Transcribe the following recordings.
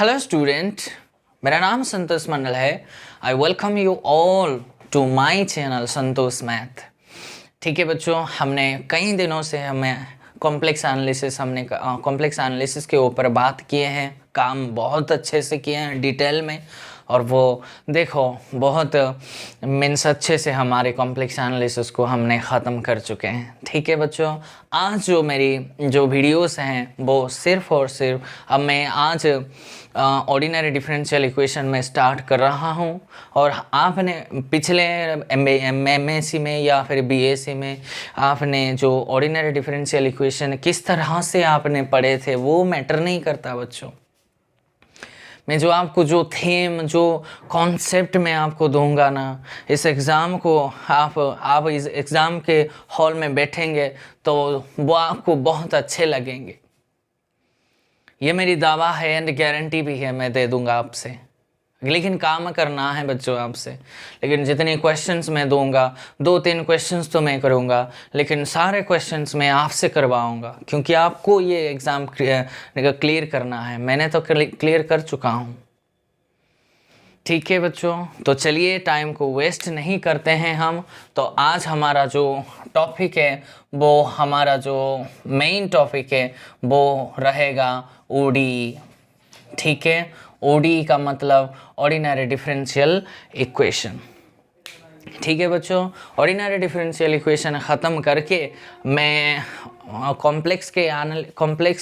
Hello student, मेरा नाम संतोष मंडल है। I welcome you all to my channel Santosh math. ठीक है बच्चों, हमने कई दिनों से कॉम्प्लेक्स एनालिसिस के ऊपर बात किए हैं, काम बहुत अच्छे से किए हैं डिटेल में, और वो देखो बहुत मीन्स अच्छे से हमारे कॉम्प्लेक्स एनालिसिस को हमने ख़त्म कर चुके हैं। ठीक है बच्चों, आज जो मेरी वीडियोस हैं वो सिर्फ़ और सिर्फ अब मैं आज ऑर्डिनरी डिफरेंशियल इक्वेशन में स्टार्ट कर रहा हूँ। और आपने पिछले एमएससी में या फिर बीएससी में आपने जो ऑर्डिनरी डिफरेंशियल इक्वेशन किस तरह से आपने पढ़े थे वो मैटर नहीं करता बच्चों। मैं जो आपको जो थीम जो कॉन्सेप्ट मैं आपको दूंगा ना, इस एग्ज़ाम को आप इस एग्ज़ाम के हॉल में बैठेंगे तो वो आपको बहुत अच्छे लगेंगे। ये मेरी दावा है एंड गारंटी भी है, मैं दे दूंगा आपसे। लेकिन काम करना है बच्चों आपसे। लेकिन जितने क्वेश्चंस मैं दूंगा, 2-3 क्वेश्चंस तो मैं करूंगा, लेकिन सारे क्वेश्चंस मैं आपसे करवाऊंगा, क्योंकि आपको ये एग्ज़ाम क्लियर करना है। मैंने तो क्लियर कर चुका हूँ। ठीक है बच्चों, तो चलिए टाइम को वेस्ट नहीं करते हैं हम। तो आज हमारा जो टॉपिक है वो हमारा जो मेन टॉपिक है वो रहेगा ओडी। ठीक है, ओडी का मतलब ऑर्डिनरी डिफरेंशियल इक्वेशन। ठीक है बच्चों, ऑर्डिनरी डिफरेंशियल इक्वेशन ख़त्म करके मैं कॉम्प्लेक्स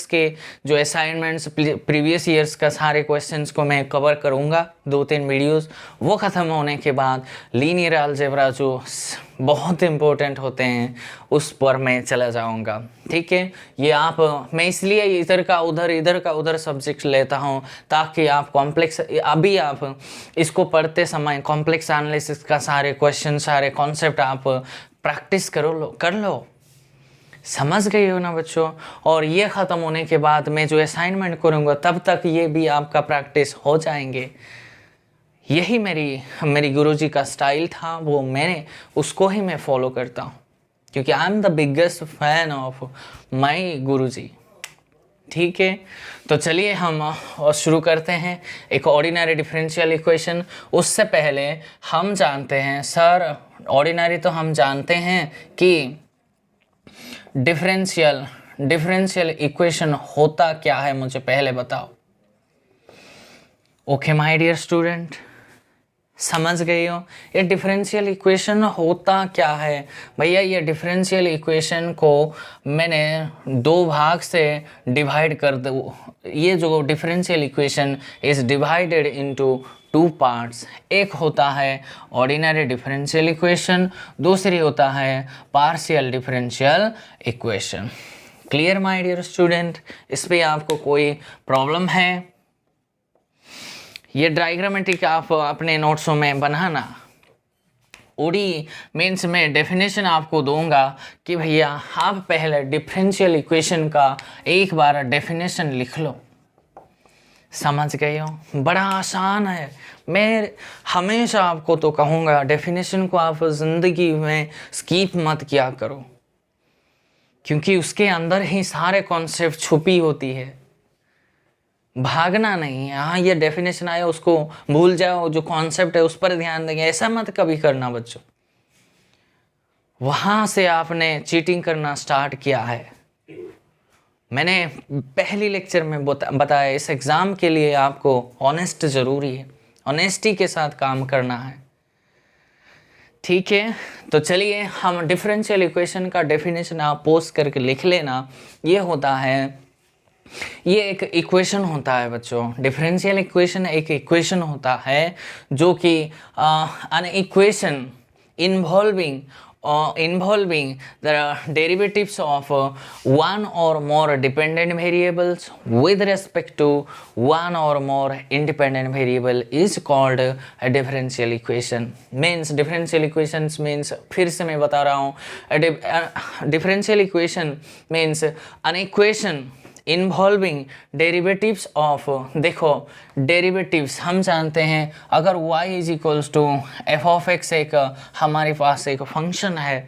के जो असाइनमेंट्स प्रीवियस ईयर्स का सारे क्वेश्चंस को मैं कवर करूँगा 2-3 वीडियोस। वो ख़त्म होने के बाद लीनियर अलजेब्रा जो बहुत इम्पोर्टेंट होते हैं उस पर मैं चला जाऊँगा। ठीक है, ये मैं इसलिए इधर का उधर सब्जेक्ट लेता हूँ ताकि आप अभी आप इसको पढ़ते समय कॉम्प्लेक्स एनालिसिस का सारे क्वेश्चन सारे कॉन्सेप्ट आप प्रैक्टिस कर लो। समझ गए हो ना बच्चों। और ये ख़त्म होने के बाद मैं जो असाइनमेंट करूँगा तब तक ये भी आपका प्रैक्टिस हो जाएंगे। यही मेरी गुरुजी का स्टाइल था, वो मैंने उसको ही मैं फॉलो करता हूँ, क्योंकि I am the biggest fan of my गुरुजी। ठीक है, तो चलिए हम शुरू करते हैं एक ऑर्डिनरी डिफरेंशियल इक्वेशन। उससे पहले हम जानते हैं सर, ऑर्डिनरी तो हम जानते हैं कि डिफरेंशियल इक्वेशन होता क्या है, मुझे पहले बताओ। ओके माय डियर स्टूडेंट, समझ गए हो ये डिफरेंशियल इक्वेशन होता क्या है। भैया ये डिफरेंशियल इक्वेशन को मैंने 2 भाग से डिवाइड कर दो। ये जो differential equation is divided into 2 parts. एक होता है ऑर्डिनरी डिफरेंशियल इक्वेशन, दूसरी होता है partial differential equation. Clear my dear student, इस पे आपको कोई प्रॉब्लम है? ये डायग्रामेटिक आप अपने नोट्सों में बनाना। ओडी मीन्स मैं डेफिनेशन आपको दूंगा कि भैया आप पहले डिफरेंशियल इक्वेशन का एक बार डेफिनेशन लिख लो। समझ गए हो, बड़ा आसान है। मैं हमेशा आपको तो कहूँगा डेफिनेशन को आप ज़िंदगी में स्किप मत किया करो, क्योंकि उसके अंदर ही सारे कॉन्सेप्ट छुपी होती है। भागना नहीं है, हाँ ये डेफिनेशन आया उसको भूल जाओ, जो कॉन्सेप्ट है उस पर ध्यान देंगे, ऐसा मत कभी करना बच्चों। वहाँ से आपने चीटिंग करना स्टार्ट किया है। मैंने पहली लेक्चर में बताया इस एग्ज़ाम के लिए आपको ऑनेस्ट ज़रूरी है, ऑनेस्टी के साथ काम करना है। ठीक है, तो चलिए हम डिफरेंशियल इक्वेशन का डेफिनेशन आप पोस्ट करके लिख लेना। ये होता है, ये एक इक्वेशन होता है बच्चों। डिफरेंशियल इक्वेशन एक इक्वेशन होता है जो कि an equation involving the derivatives of one or more dependent variables with respect to one or more independent variable is called a differential equation. Means differential equations means, फिर से मैं बता रहा हूँ, differential equation means an equation involving derivatives of, देखो derivatives हम जानते हैं, अगर y is equals to f of x एक हमारे पास एक फंक्शन है,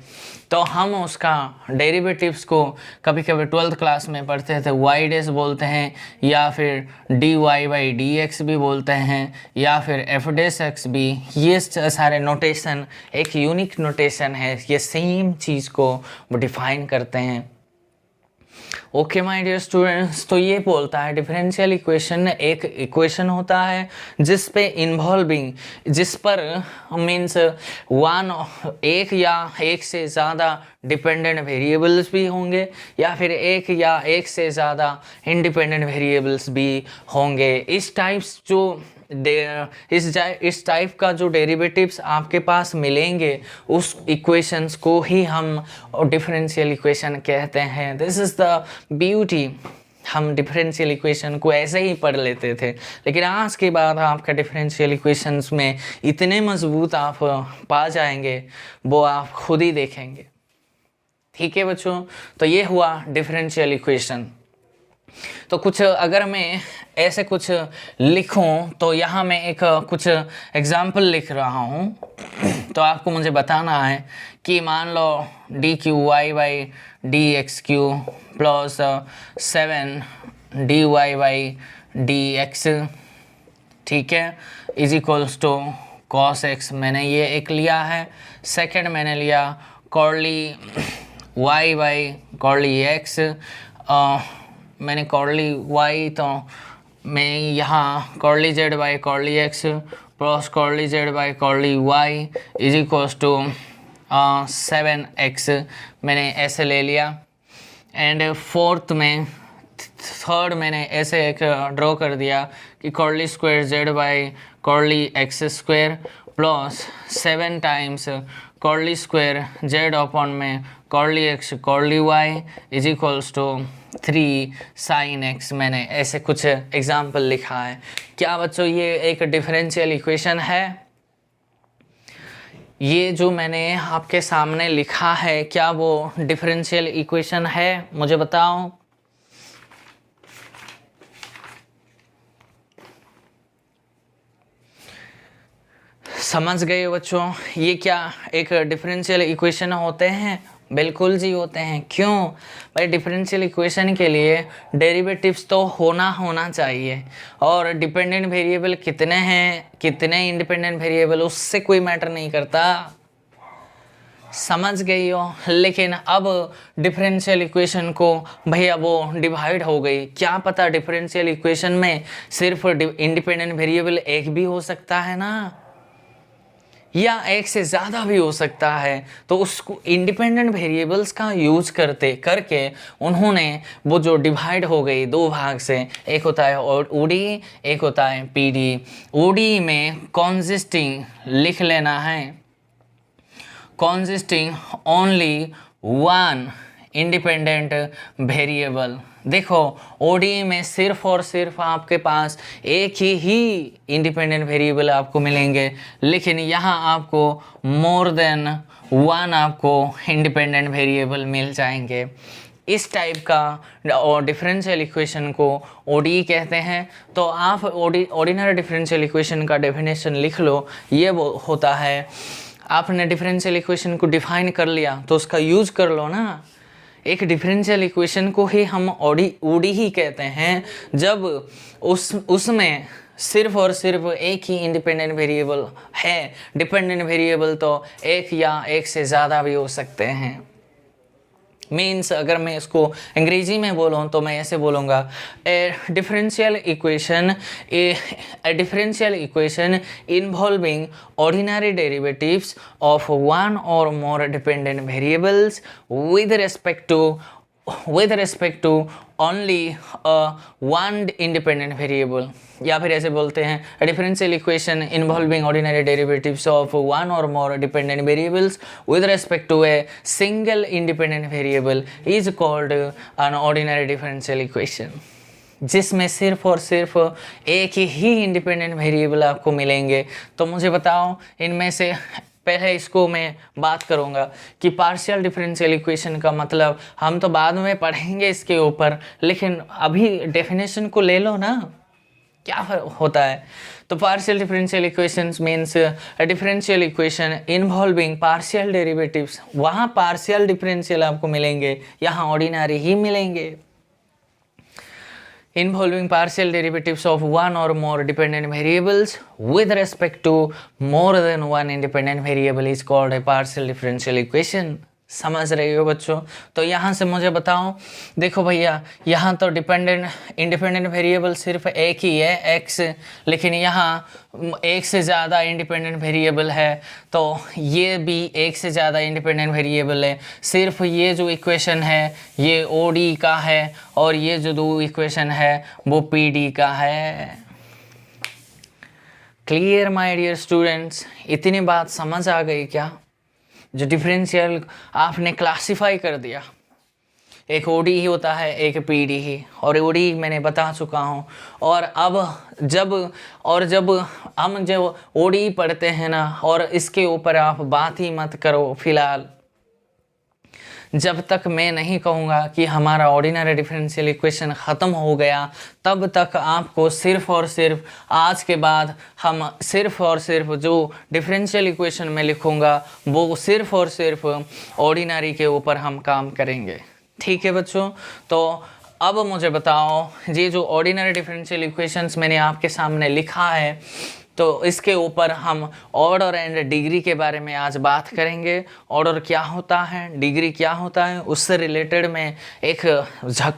तो हम उसका डेरिवेटिव्स को कभी कभी 12th क्लास में पढ़ते थे y डैश बोलते हैं, या फिर dy बाई डी एक्स भी बोलते हैं, या फिर एफ डैश एक्स भी। ये सारे नोटेशन एक यूनिक नोटेशन है, ये सेम चीज़ को डिफाइन करते हैं। ओके माय डियर स्टूडेंट्स, तो ये बोलता है डिफरेंशियल इक्वेशन एक इक्वेशन होता है जिस पे इन्वॉल्विंग, जिस पर मीन्स एक या एक से ज़्यादा डिपेंडेंट वेरिएबल्स भी होंगे, या फिर एक या एक से ज़्यादा इंडिपेंडेंट वेरिएबल्स भी होंगे। इस टाइप का जो डेरिवेटिव्स आपके पास मिलेंगे उस इक्वेशंस को ही हम डिफरेंशियल इक्वेशन कहते हैं। This is the beauty. हम डिफरेंशियल इक्वेशन को ऐसे ही पढ़ लेते थे, लेकिन आज के बाद आपका डिफरेंशियल इक्वेशंस में इतने मजबूत आप पा जाएंगे, वो आप खुद ही देखेंगे। ठीक है बच्चों, तो ये हुआ डिफरेंशियल इक्वेशन। तो कुछ अगर मैं ऐसे कुछ लिखूं, तो यहाँ मैं एक कुछ एग्जाम्पल लिख रहा हूँ। तो आपको मुझे बताना है कि मान लो d cube y by D x cube plus 7 d Y by D x, ठीक है, is equals to cos x. मैंने ये एक लिया है। सेकंड मैंने लिया curly y by curly x, मैंने कॉर्ली वाई, तो मैं यहाँ curly z by curly x plus curly z by curly y is equals to 7x मैंने ऐसे ले लिया। एंड थर्ड मैंने ऐसे एक ड्रॉ कर दिया कि curly square z by curly x square plus 7 times curly square z upon में curly x curly y is equals to 3 sine x. मैंने ऐसे कुछ एग्जाम्पल लिखा है। क्या बच्चों ये एक डिफरेंशियल इक्वेशन है? ये जो मैंने आपके सामने लिखा है, क्या वो डिफरेंशियल इक्वेशन है? मुझे बताओ। समझ गए बच्चों, ये क्या एक डिफरेंशियल इक्वेशन होते हैं? बिल्कुल जी होते हैं। क्यों भाई? डिफरेंशियल इक्वेशन के लिए डेरिवेटिव्स तो होना चाहिए, और डिपेंडेंट वेरिएबल कितने हैं, कितने इंडिपेंडेंट वेरिएबल, उससे कोई मैटर नहीं करता। समझ गई हो? लेकिन अब डिफरेंशियल इक्वेशन को भैया वो डिवाइड हो गई। क्या पता डिफरेंशियल इक्वेशन में सिर्फ इंडिपेंडेंट वेरिएबल एक भी हो सकता है ना, या एक से ज़्यादा भी हो सकता है। तो उसको इंडिपेंडेंट वेरिएबल्स का यूज करके उन्होंने वो जो डिवाइड हो गई दो भाग से, एक होता है ओडी, एक होता है पीडी। ओडी में कॉन्सिस्टिंग लिख लेना है, consisting only one independent variable. देखो ओडी में सिर्फ और सिर्फ आपके पास एक ही इंडिपेंडेंट वेरिएबल आपको मिलेंगे, लेकिन यहाँ आपको मोर देन वन आपको इंडिपेंडेंट वेरिएबल मिल जाएंगे। इस टाइप का और डिफरेंशियल इक्वेशन को ओडी कहते हैं। तो आप ऑर्डिनरी डिफरेंशियल इक्वेशन का डेफिनेशन लिख लो। ये वो होता है, आपने डिफरेंशियल इक्वेशन को डिफाइन कर लिया तो उसका यूज कर लो ना। एक डिफरेंशियल इक्वेशन को ही हम ओडी ही कहते हैं जब उसमें सिर्फ और सिर्फ एक ही इंडिपेंडेंट वेरिएबल है। डिपेंडेंट वेरिएबल तो एक या एक से ज़्यादा भी हो सकते हैं। मीन्स अगर मैं इसको अंग्रेजी में बोलूँ तो मैं ऐसे बोलूँगा, a differential equation involving ordinary derivatives of one or more dependent variables with respect to only one independent variable। या फिर ऐसे बोलते हैं differential equation involving ordinary derivatives of one or more dependent variables with respect to a single independent variable is called an ordinary differential equation, जिसमें सिर्फ और सिर्फ एक ही इंडिपेंडेंट वेरिएबल आपको मिलेंगे। तो मुझे बताओ इनमें से पहले इसको मैं बात करूँगा कि पार्शियल डिफरेंशियल इक्वेशन का मतलब हम तो बाद में पढ़ेंगे इसके ऊपर, लेकिन अभी डेफिनेशन को ले लो ना, क्या होता है। तो partial differential equations means differential equation involving partial derivatives. वहाँ पार्शियल डिफरेंशियल आपको मिलेंगे, यहाँ ऑर्डिनरी ही मिलेंगे। Involving partial derivatives of one or more dependent variables with respect to more than one independent variable is called a partial differential equation। समझ रहे हो बच्चों। तो यहाँ से मुझे बताओ, देखो भैया यहाँ तो इंडिपेंडेंट वेरिएबल सिर्फ एक ही है x, लेकिन यहाँ एक से ज़्यादा इंडिपेंडेंट वेरिएबल है, तो ये भी एक से ज़्यादा इंडिपेंडेंट वेरिएबल है। सिर्फ ये जो इक्वेशन है ये OD का है और ये जो दो इक्वेशन है वो PD का है। क्लियर माय डियर स्टूडेंट्स, इतनी बात समझ आ गई क्या? जो डिफरेंशियल आपने क्लासिफाई कर दिया, एक ओडी ही होता है, एक पीडी ही, और ओडी मैंने बता चुका हूँ। और अब जब हम जब ओडी पढ़ते हैं ना, और इसके ऊपर आप बात ही मत करो फिलहाल, जब तक मैं नहीं कहूँगा कि हमारा ऑर्डिनरी डिफरेंशियल इक्वेशन ख़त्म हो गया, तब तक आपको सिर्फ और सिर्फ आज के बाद हम सिर्फ और सिर्फ जो डिफरेंशियल इक्वेशन में लिखूँगा वो सिर्फ और सिर्फ ऑर्डिनरी के ऊपर हम काम करेंगे। ठीक है बच्चों। तो अब मुझे बताओ, ये जो ऑर्डिनरी डिफरेंशियल इक्वेशंस मैंने आपके सामने लिखा है, तो इसके ऊपर हम ऑर्डर एंड डिग्री के बारे में आज बात करेंगे। ऑर्डर क्या होता है, डिग्री क्या होता है, उससे रिलेटेड मैं एक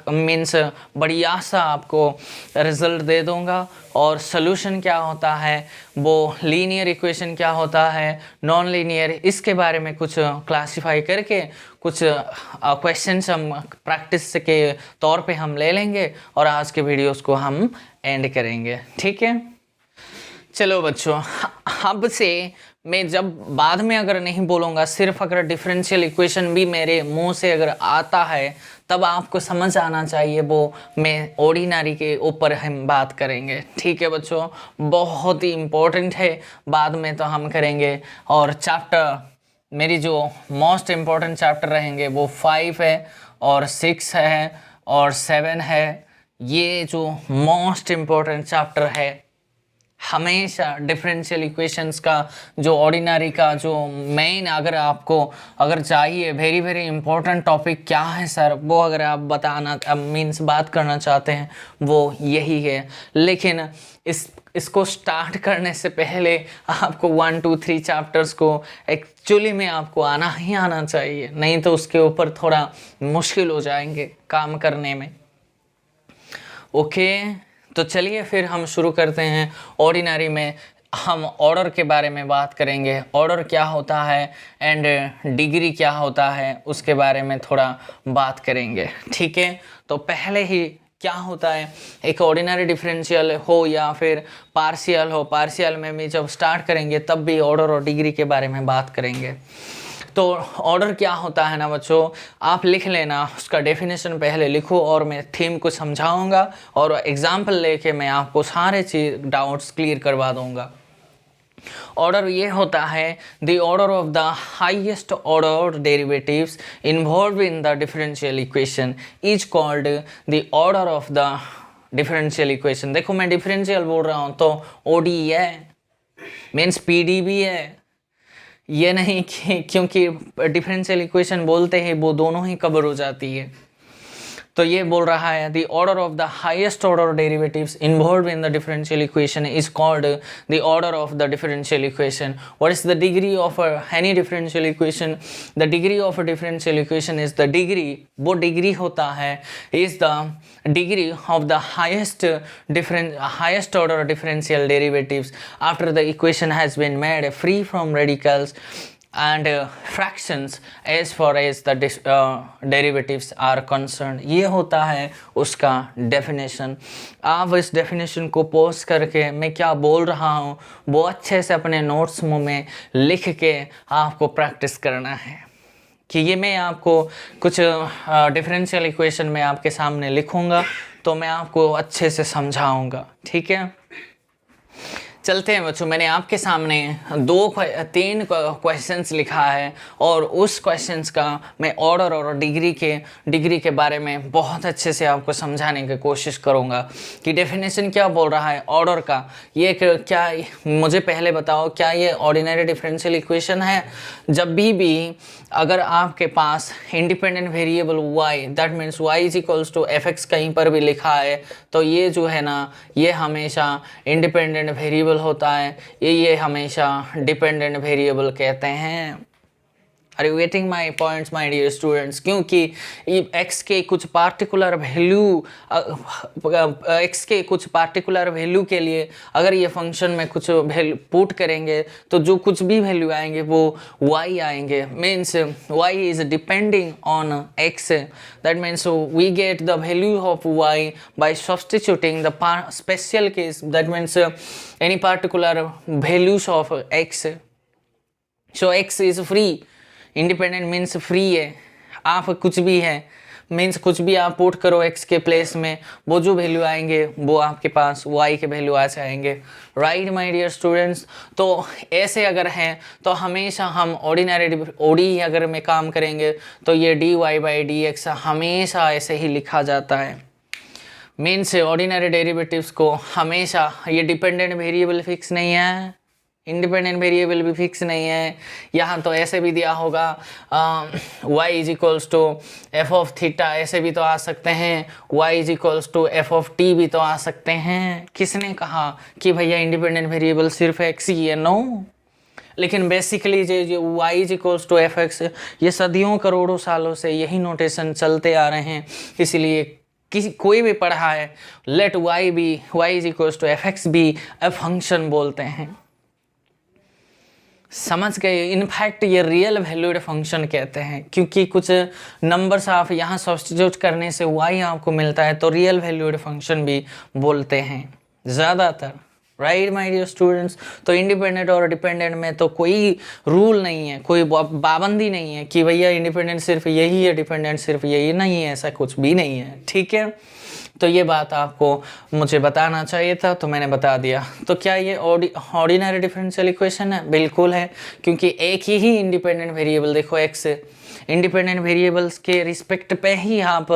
मीन्स बढ़िया सा आपको रिजल्ट दे दूंगा। और सोल्यूशन क्या होता है, वो लीनियर इक्वेशन क्या होता है, नॉन लीनियर, इसके बारे में कुछ क्लासिफाई करके कुछ क्वेश्चंस हम प्रैक्टिस के तौर पे हम ले लेंगे और आज के वीडियोस को हम एंड करेंगे। ठीक है, चलो बच्चों, अब से मैं जब बाद में अगर नहीं बोलूँगा, सिर्फ अगर डिफरेंशियल इक्वेशन भी मेरे मुंह से अगर आता है तब आपको समझ आना चाहिए, वो मैं ऑर्डिनरी के ऊपर हम बात करेंगे। ठीक है बच्चों, बहुत ही इम्पोर्टेंट है, बाद में तो हम करेंगे। और चैप्टर मेरी जो मोस्ट इम्पोर्टेंट चैप्टर रहेंगे वो 5 है और 6 है और 7 है। ये जो मोस्ट इम्पोर्टेंट चैप्टर है, हमेशा डिफरेंशियल इक्वेशंस का जो ऑर्डिनरी का जो मेन, अगर आपको अगर चाहिए वेरी वेरी इंपॉर्टेंट टॉपिक क्या है सर, वो अगर आप बताना मीन्स बात करना चाहते हैं वो यही है। लेकिन इसको स्टार्ट करने से पहले आपको 1 2 3 चैप्टर्स को एक्चुअली में आपको आना ही आना चाहिए, नहीं तो उसके ऊपर थोड़ा मुश्किल हो जाएंगे काम करने में। ओके, तो चलिए फिर हम शुरू करते हैं। ऑर्डिनरी में हम ऑर्डर के बारे में बात करेंगे, ऑर्डर क्या होता है एंड डिग्री क्या होता है, उसके बारे में थोड़ा बात करेंगे। ठीक है, तो पहले ही क्या होता है, एक ऑर्डिनरी डिफरेंशियल हो या फिर पार्शियल हो, पार्शियल में भी जब स्टार्ट करेंगे तब भी ऑर्डर और डिग्री के बारे में बात करेंगे। तो ऑर्डर क्या होता है ना बच्चों, आप लिख लेना, उसका डेफिनेशन पहले लिखो और मैं थीम को समझाऊंगा और एग्जाम्पल लेके मैं आपको सारे चीज़ डाउट्स क्लियर करवा दूंगा। ऑर्डर ये होता है, the order of the highest order derivatives involve in the differential equation is called the order of the differential equation. देखो मैं डिफरेंशियल बोल रहा हूँ तो OD है, मीन्स PD भी है, ये नहीं कि क्योंकि डिफरेंशियल इक्वेशन बोलते हैं वो दोनों ही कवर हो जाती है। तो ये बोल रहा है the order of the highest order derivatives involve in the differential equation is called the order of the differential equation. What is the degree of any differential equation? The degree of a differential equation is the degree, वो degree होता है, is the degree of the highest order differential derivatives after the equation has been made free from radicals and fractions as far as the derivatives are concerned। ये होता है उसका definition. आप इस definition को पोस्ट करके मैं क्या बोल रहा हूँ वो अच्छे से अपने नोट्स में लिख के आपको प्रैक्टिस करना है कि ये मैं आपको कुछ डिफरेंशियल इक्वेशन में आपके सामने लिखूँगा तो मैं आपको अच्छे से समझाऊँगा। ठीक है, चलते हैं बच्चों, मैंने आपके सामने तीन क्वेश्चंस लिखा है और उस क्वेश्चंस का मैं ऑर्डर और डिग्री के बारे में बहुत अच्छे से आपको समझाने की कोशिश करूंगा कि डेफिनेशन क्या बोल रहा है ऑर्डर का। ये क्या, मुझे पहले बताओ, क्या ये ऑर्डिनरी डिफरेंशियल इक्वेशन है? जब भी अगर आपके पास independent variable y, that means y is equals to fx कहीं पर भी लिखा है तो ये जो है ना, ये हमेशा इंडिपेंडेंट वेरिएबल होता है, ये हमेशा डिपेंडेंट वेरिएबल कहते हैं। Are you getting my points my dear students? क्योंकि x के कुछ पार्टिकुलर वैल्यू के लिए अगर ये फंक्शन में कुछ वैल्यू पुट करेंगे तो जो कुछ भी वैल्यू आएंगे वो y आएंगे। Means y is depending on x, that means we get the value of y by substituting the special case, that means any particular values of x। So x is free, independent means free है, आप कुछ भी है means कुछ भी आप put करो x के प्लेस में, वो जो वैल्यू आएंगे वो आपके पास y के वैल्यू आ जाएंगे। Right my dear students? तो ऐसे अगर हैं तो हमेशा हम ओडी अगर में काम करेंगे तो ये dy/dx हमेशा ऐसे ही लिखा जाता है। मीन्स ऑर्डिनरी डेरिवेटिव्स को हमेशा, ये डिपेंडेंट वेरिएबल फिक्स नहीं है, इंडिपेंडेंट वेरिएबल भी फिक्स नहीं है। यहाँ तो ऐसे भी दिया होगा y is equals to f of theta, ऐसे भी तो आ सकते हैं, y is equals to f of t भी तो आ सकते हैं। किसने कहा कि भैया इंडिपेंडेंट वेरिएबल सिर्फ x ही है? नो। लेकिन बेसिकली जो y is equals to f x, ये सदियों करोड़ों सालों से यही नोटेशन चलते आ रहे हैं, इसीलिए कोई भी पढ़ा है let y is equals to f x भी अ फंक्शन बोलते हैं। समझ गए? इनफैक्ट ये रियल वैल्यूड फंक्शन कहते हैं, क्योंकि कुछ नंबर्स आप यहाँ सब्स्टिट्यूट करने से y आपको मिलता है तो रियल वैल्यूड फंक्शन भी बोलते हैं ज़्यादातर। Right my dear students? तो इंडिपेंडेंट और डिपेंडेंट में तो कोई रूल नहीं है, कोई पाबंदी नहीं है कि भैया इंडिपेंडेंट सिर्फ यही है, डिपेंडेंट सिर्फ यही नहीं है, ऐसा कुछ भी नहीं है। ठीक है, तो ये बात आपको मुझे बताना चाहिए था तो मैंने बता दिया। तो क्या ये ऑर्डिनरी डिफरेंशियल इक्वेशन है? बिल्कुल है, क्योंकि एक ही इंडिपेंडेंट वेरिएबल, देखो x, इंडिपेंडेंट वेरिएबल्स के रिस्पेक्ट पे ही आप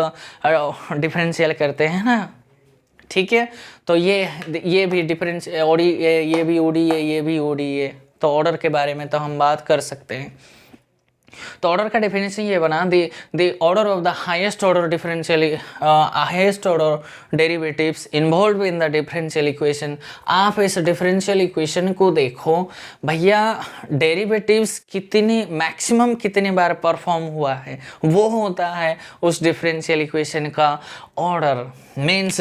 डिफरेंशियल करते हैं ना। ठीक है, तो ये भी डिफरेंस ये भी ओडी है, ये भी ओडी है, तो ऑर्डर के बारे में तो हम बात कर सकते हैं। तो ऑर्डर का डेफिनेशन ये बना, the order of the highest order derivatives involve in the differential equation. आप इस डिफरेंशियल इक्वेशन को देखो भैया, डेरिवेटिव्स मैक्सिमम कितने बार परफॉर्म हुआ है, वो होता है उस डिफरेंशियल इक्वेशन का ऑर्डर। मीन्स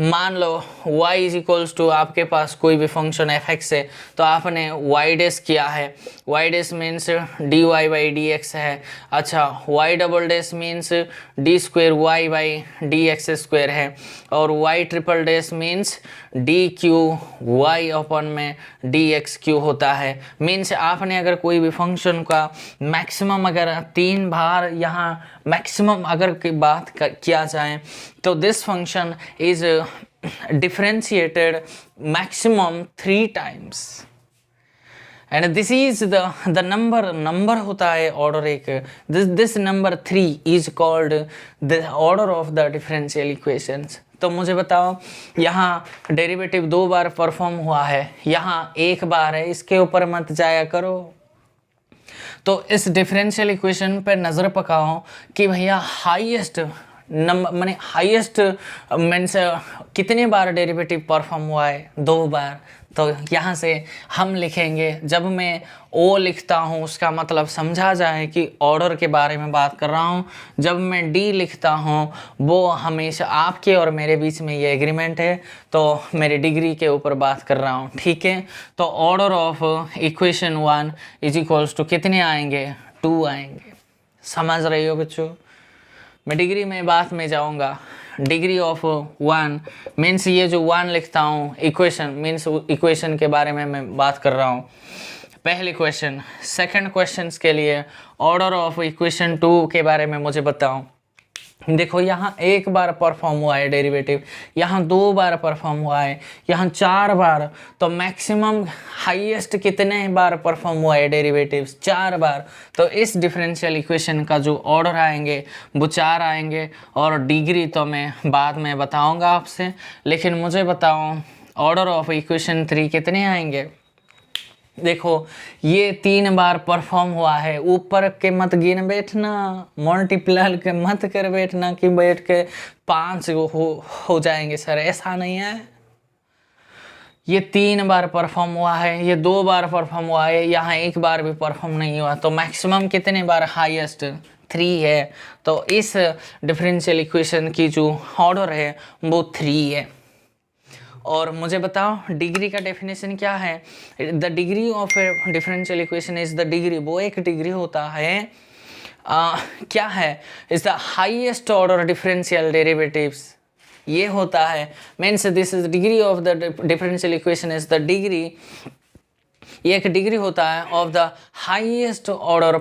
मान लो y इज इक्वल्स टू, आपके पास कोई भी फंक्शन f(x) है तो आपने y डैश किया है, y डैश मीन्स dy/dx है। अच्छा, y double dash means d²y/dx² है, और y triple dash means dqy अपन में dx³ होता है। मीन्स आपने अगर कोई भी फंक्शन का मैक्सिमम अगर 3 बार यहाँ मैक्सिमम अगर की बात किया जाए तो this function is differentiated maximum 3 times, and this is the number होता है ऑर्डर एक, this number 3 is called the order of the differential equations. तो मुझे बताओ, यहाँ डेरिवेटिव 2 बार परफॉर्म हुआ है, यहाँ 1 बार है, इसके ऊपर मत जाया करो। तो इस डिफरेंशियल इक्वेशन पर नज़र पकाओ कि भैया हाईएस्ट नंबर माने हाईएस्ट मीन्स कितने बार डेरिवेटिव परफॉर्म हुआ है? 2 बार। तो यहाँ से हम लिखेंगे, जब मैं ओ लिखता हूँ उसका मतलब समझा जाए कि ऑर्डर के बारे में बात कर रहा हूँ। जब मैं डी लिखता हूँ वो हमेशा आपके और मेरे बीच में ये एग्रीमेंट है, तो मेरी डिग्री के ऊपर बात कर रहा हूँ। ठीक है, तो order of equation 1 is equals to कितने आएंगे? 2 आएंगे। समझ रही हो बच्चों? मैं डिग्री में बात में जाऊँगा। डिग्री ऑफ 1 मीन्स ये जो 1 लिखता हूँ, इक्वेशन मीन्स इक्वेशन के बारे में मैं बात कर रहा हूँ। पहले क्वेश्चन, सेकंड क्वेश्चन के लिए ऑर्डर ऑफ इक्वेशन 2 के बारे में मुझे बताओ। देखो यहाँ एक बार परफॉर्म हुआ है डेरिवेटिव, यहाँ 2 बार परफॉर्म हुआ है, यहाँ 4 बार। तो मैक्सिमम हाईएस्ट कितने बार परफॉर्म हुआ है डेरिवेटिव्स? 4 बार। तो इस डिफरेंशियल इक्वेशन का जो ऑर्डर आएंगे वो 4 आएंगे, और डिग्री तो मैं बाद में बताऊंगा आपसे, लेकिन मुझे बताओ ऑर्डर ऑफ इक्वेशन 3 कितने आएंगे? देखो ये 3 बार परफॉर्म हुआ है, ऊपर के मत गिन बैठना, मल्टीप्लाई के मत कर बैठना कि बैठ के 5 हो जाएंगे सर, ऐसा नहीं है। ये 3 बार परफॉर्म हुआ है, ये 2 बार परफॉर्म हुआ है, यहाँ 1 बार भी परफॉर्म नहीं हुआ। तो मैक्सिमम कितने बार? हाईएस्ट 3 है। तो इस डिफरेंशियल इक्वेशन की जो ऑर्डर है वो 3 है। और मुझे बताओ डिग्री का डेफिनेशन क्या है? The degree of a differential equation is the degree, वो एक डिग्री होता है क्या है? Is the highest order differential derivatives, ये होता है। Means this is degree of the differential equation is the degree, ये एक डिग्री होता है of the highest order,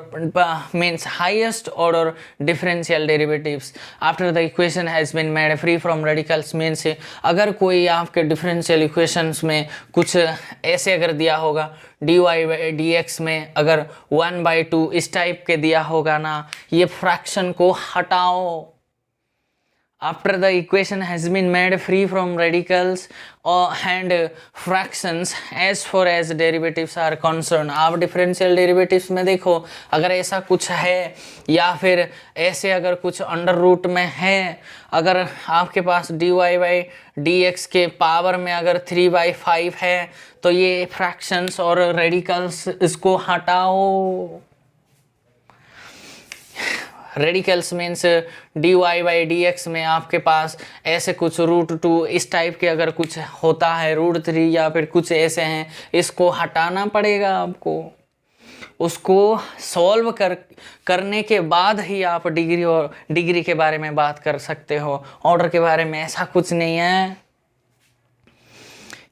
means highest order differential derivatives after the equation has been made free from radicals. Means अगर कोई आपके differential equations में कुछ ऐसे अगर दिया होगा dy बाई डी एक्स में अगर 1/2 इस टाइप के दिया होगा ना, ये फ्रैक्शन को हटाओ। After the equation has been made free from radicals and fractions as far as derivatives are concerned। आप डिफरेंशियल डेरिवेटिव्स में देखो अगर ऐसा कुछ है, या फिर ऐसे अगर कुछ अंडर रूट में है, अगर आपके पास dy बाई डी एक्स के पावर में अगर 3/5 है, तो ये फ्रैक्शंस और रेडिकल्स इसको हटाओ। Radicals means dy by D X में आपके पास ऐसे कुछ √2 इस टाइप के अगर कुछ होता है, √3 या फिर कुछ ऐसे हैं, इसको हटाना पड़ेगा आपको। उसको सॉल्व करने के बाद ही आप डिग्री के बारे में बात कर सकते हो, ऑर्डर के बारे में ऐसा कुछ नहीं है।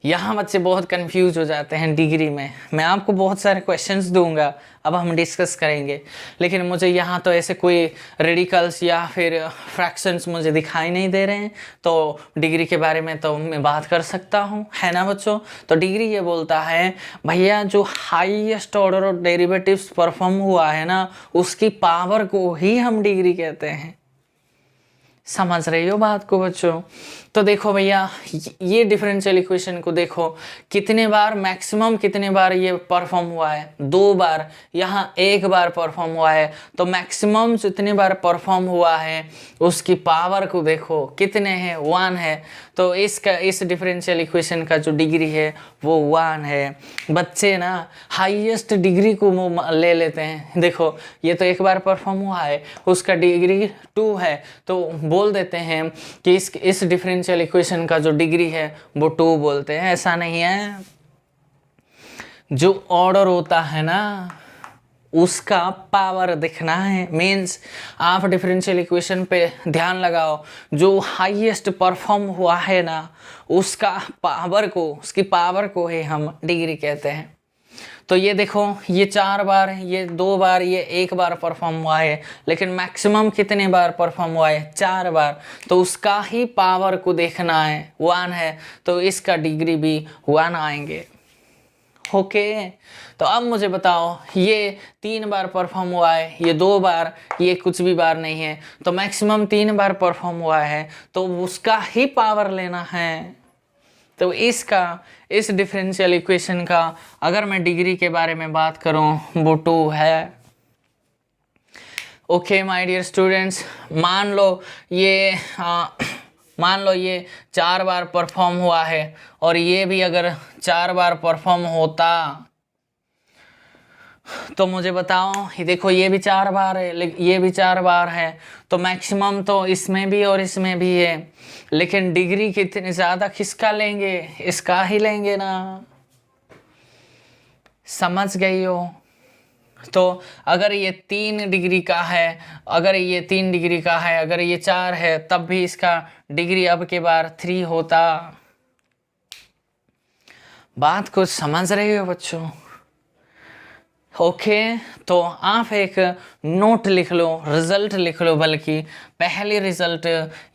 यहाँ बच्चे बहुत कंफ्यूज हो जाते हैं डिग्री में। मैं आपको बहुत सारे क्वेश्चंस दूंगा, अब हम डिस्कस करेंगे, लेकिन मुझे यहाँ तो ऐसे कोई रेडिकल्स या फिर फ्रैक्शंस मुझे दिखाई नहीं दे रहे हैं, तो डिग्री के बारे में तो मैं बात कर सकता हूँ, है ना बच्चों। तो डिग्री ये बोलता है भैया जो highest order of derivatives perform हुआ है ना, उसकी पावर को ही हम डिग्री कहते हैं। समझ रही हो बात को बच्चों? तो देखो भैया ये डिफरेंशियल इक्वेशन को देखो कितने बार, मैक्सिमम कितने बार ये परफॉर्म हुआ है? 2 बार। यहाँ 1 बार परफॉर्म हुआ है, तो मैक्सिमम जितने बार परफॉर्म हुआ है उसकी पावर को देखो कितने हैं? 1 है। तो इस डिफरेंशियल इक्वेशन का जो डिग्री है वो 1 है। बच्चे ना हाईएस्ट डिग्री को ले लेते हैं। देखो ये तो 1 बार परफॉर्म हुआ है, उसका डिग्री 2 है, तो बोल देते हैं कि इस डिफरेंशियल इक्वेशन का जो डिग्री है वो 2 बोलते हैं। ऐसा नहीं है, जो ऑर्डर होता है ना उसका पावर दिखना है। मीन्स आप डिफरेंशियल इक्वेशन पे ध्यान लगाओ, जो हाईएस्ट परफॉर्म हुआ है ना उसका पावर को, उसकी पावर को ही हम डिग्री कहते हैं। तो ये देखो ये 4 बार, ये 2 बार, ये 1 बार परफॉर्म हुआ है, लेकिन मैक्सिमम कितने बार परफॉर्म हुआ है? 4 बार। तो उसका ही पावर को देखना है, 1 है, तो इसका डिग्री भी 1 आएंगे। ओके तो अब मुझे बताओ ये 3 बार परफॉर्म हुआ है, ये 2 बार, ये कुछ भी बार नहीं है, तो मैक्सिमम 3 बार परफॉर्म हुआ है, तो उसका ही पावर लेना है। तो इस डिफरेंशियल इक्वेशन का अगर मैं डिग्री के बारे में बात करूं वो 2 है। ओके माय डियर स्टूडेंट्स, मान लो ये 4 बार परफॉर्म हुआ है, और ये भी अगर 4 बार परफॉर्म होता तो मुझे बताओ, ये देखो ये भी 4 बार है, ये भी 4 बार है, तो मैक्सिमम तो इसमें भी और इसमें भी है, लेकिन डिग्री कितनी ज़्यादा किसका लेंगे? इसका ही लेंगे ना। समझ गई हो? तो अगर ये 3 डिग्री का है, अगर ये 3 डिग्री का है, अगर ये 4 है, तब भी इसका डिग्री अब के बार 3 होता। बात को समझ रहे हो बच्चों? ओके तो आप एक नोट लिख लो, रिजल्ट लिख लो, बल्कि पहली रिजल्ट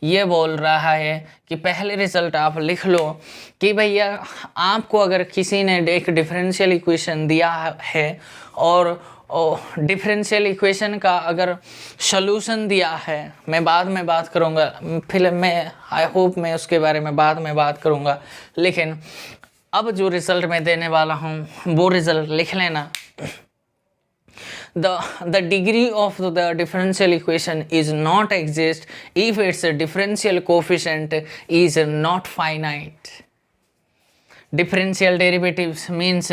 ये बोल रहा है कि पहले रिजल्ट आप लिख लो कि भैया आपको अगर किसी ने एक डिफरेंशियल इक्वेशन दिया है और डिफरेंशियल इक्वेशन का अगर सॉल्यूशन दिया है, मैं बाद में बात करूँगा, फिर मैं आई होप मैं उसके बारे में बाद में बात करूँगा, लेकिन अब जो रिजल्ट मैं देने वाला हूँ वो रिजल्ट लिख लेना। The degree of the differential equation is not exist if its differential coefficient is not finite. Differential derivatives means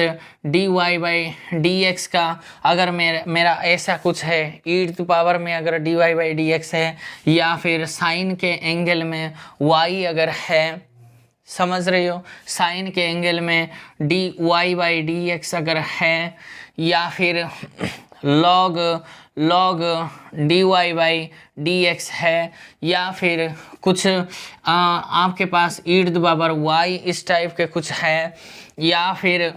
dy by dx का अगर मेरा ऐसा कुछ है, ई टू पावर में अगर dy बाई dx है, या फिर साइन के एंगल में y अगर है, समझ रहे हो, साइन के एंगल में dy बाई dx अगर है, या फिर log dy बाई dx है, या फिर कुछ आपके पास ई टू द पावर y इस टाइप के कुछ है, या फिर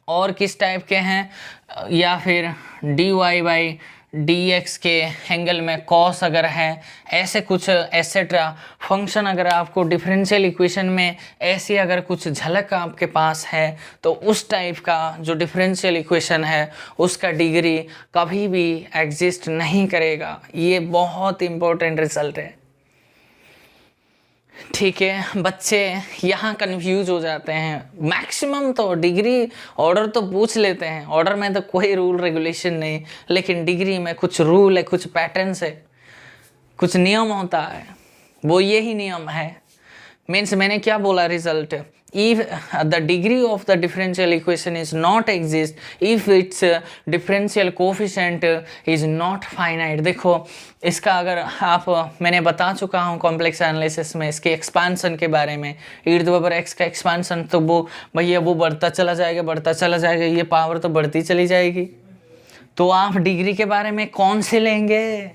और किस टाइप के हैं, या फिर dy बाई dx के एंगल में cos अगर है, ऐसे कुछ एसेट्रा फंक्शन अगर आपको डिफरेंशियल इक्वेशन में ऐसी अगर कुछ झलक आपके पास है, तो उस टाइप का जो डिफरेंशियल इक्वेशन है उसका डिग्री कभी भी एग्जिस्ट नहीं करेगा। ये बहुत इम्पोर्टेंट रिजल्ट है, ठीक है। बच्चे यहाँ कंफ्यूज हो जाते हैं, मैक्सिमम तो डिग्री ऑर्डर तो पूछ लेते हैं, ऑर्डर में तो कोई रूल रेगुलेशन नहीं, लेकिन डिग्री में कुछ रूल है, कुछ पैटर्न्स है, कुछ नियम होता है, वो यही नियम है। मीन्स मैंने क्या बोला result, if the degree of the differential equation is not exist if its differential coefficient is not finite। देखो इसका अगर आप, मैंने बता चुका हूँ कॉम्प्लेक्स एनालिसिस में इसके एक्सपांसन के बारे में, ई टू द पावर एक्स का एक्सपांसन, तो वो भैया वो बढ़ता चला जाएगा, बढ़ता चला जाएगा, ये पावर तो बढ़ती चली जाएगी, तो आप डिग्री के बारे में कौन से लेंगे?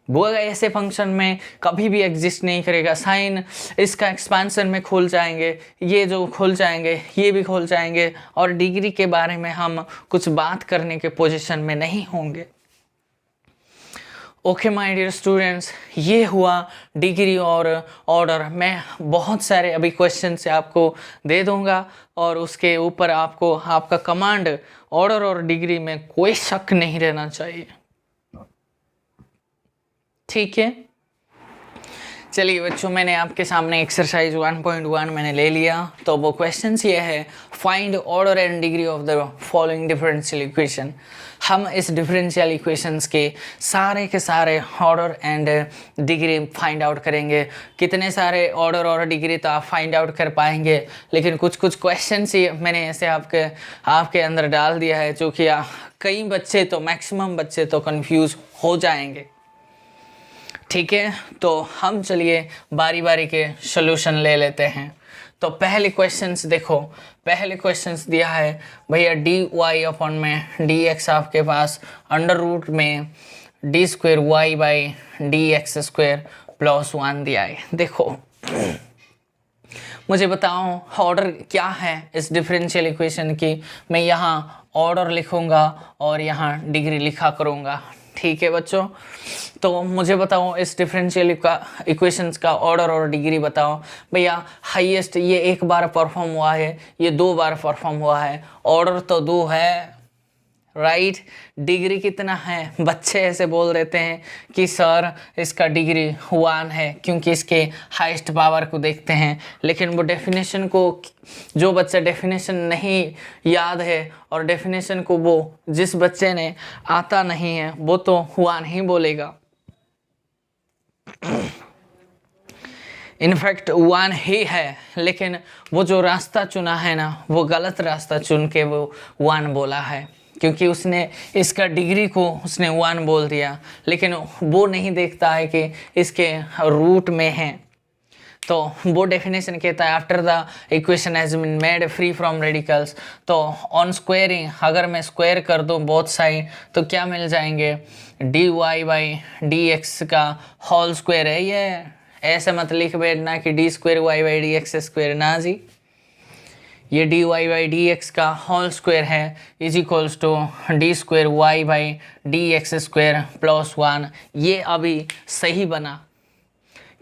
वो ऐसे फंक्शन में कभी भी एग्जिस्ट नहीं करेगा। साइन इसका एक्सपांसन में खुल जाएंगे, ये जो खुल जाएंगे ये भी खुल जाएंगे, और डिग्री के बारे में हम कुछ बात करने के पोजीशन में नहीं होंगे। ओके माय डियर स्टूडेंट्स, ये हुआ डिग्री और ऑर्डर। मैं बहुत सारे अभी क्वेश्चन से आपको दे दूंगा और उसके ऊपर आपको आपका कमांड ऑर्डर और डिग्री में कोई शक नहीं रहना चाहिए, ठीक है। चलिए बच्चों, मैंने आपके सामने एक्सरसाइज 1.1 मैंने ले लिया, तो वो क्वेश्चंस ये है, find order and degree of the following differential equation. हम इस डिफरेंशियल इक्वेशंस के सारे order and degree find out करेंगे। कितने सारे ऑर्डर और डिग्री तो आप फाइंड आउट कर पाएंगे, लेकिन कुछ क्वेश्चंस ही मैंने ऐसे आपके अंदर डाल दिया है जो कि कई बच्चे तो मैक्सिमम बच्चे तो कंफ्यूज हो जाएंगे, ठीक है। तो हम चलिए बारी बारी के सॉल्यूशन ले लेते हैं। तो पहले क्वेश्चंस देखो, पहले क्वेश्चंस दिया है भैया dy अपॉन में dx आपके पास अंडर रूट में d square y by dx square plus 1 दिया है। देखो मुझे बताओ ऑर्डर क्या है इस डिफरेंशियल इक्वेशन की, मैं यहाँ ऑर्डर लिखूँगा और यहाँ डिग्री लिखा करूँगा, ठीक है बच्चों। तो मुझे बताओ इस डिफरेंशियल इक्वेशंस का ऑर्डर और डिग्री बताओ। भैया हाईएस्ट ये एक बार परफॉर्म हुआ है, ये 2 बार परफॉर्म हुआ है, ऑर्डर तो 2 है, राइट। डिग्री कितना है? बच्चे ऐसे बोल देते हैं कि सर इसका डिग्री 1 है क्योंकि इसके हाईएस्ट पावर को देखते हैं, लेकिन वो डेफिनेशन को, जो बच्चा डेफिनेशन नहीं याद है और डेफिनेशन को वो जिस बच्चे ने आता नहीं है वो तो 1 ही बोलेगा। इनफैक्ट 1 ही है, लेकिन वो जो रास्ता चुना है ना, वो गलत रास्ता चुन के वो 1 बोला है, क्योंकि उसने इसका डिग्री को उसने 1 बोल दिया, लेकिन वो नहीं देखता है कि इसके रूट में है। तो वो डेफिनेशन कहता है after the equation has been made free from radicals, तो ऑन स्क्वायरिंग अगर मैं स्क्वायर कर दूँ बोथ साइड तो क्या मिल जाएंगे, dy बाई dx का होल स्क्वायर है। ये ऐसे मत लिख बैठना कि d square y by dx square, ना जी, ये dy बाई डी एक्स का होल स्क्वायर है is equals to D square Y by D X square plus 1। ये अभी सही बना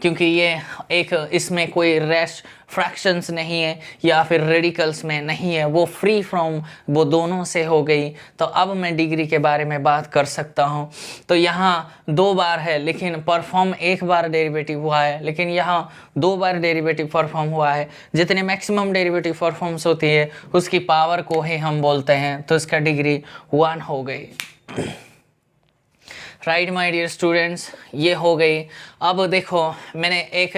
क्योंकि ये एक इसमें कोई रेस्ट फ्रैक्शंस नहीं है या फिर रेडिकल्स में नहीं है, वो फ्री फ्रॉम वो दोनों से हो गई। तो अब मैं डिग्री के बारे में बात कर सकता हूँ। तो यहाँ 2 बार है लेकिन परफॉर्म 1 बार डेरिवेटिव हुआ है, लेकिन यहाँ 2 बार डेरिवेटिव परफॉर्म हुआ है। जितने मैक्सिमम डेरिवेटिव परफॉर्म्स होती है उसकी पावर को ही हम बोलते हैं, तो इसका डिग्री 1 हो गई। राइट माय डियर स्टूडेंट्स, ये हो गई। अब देखो मैंने एक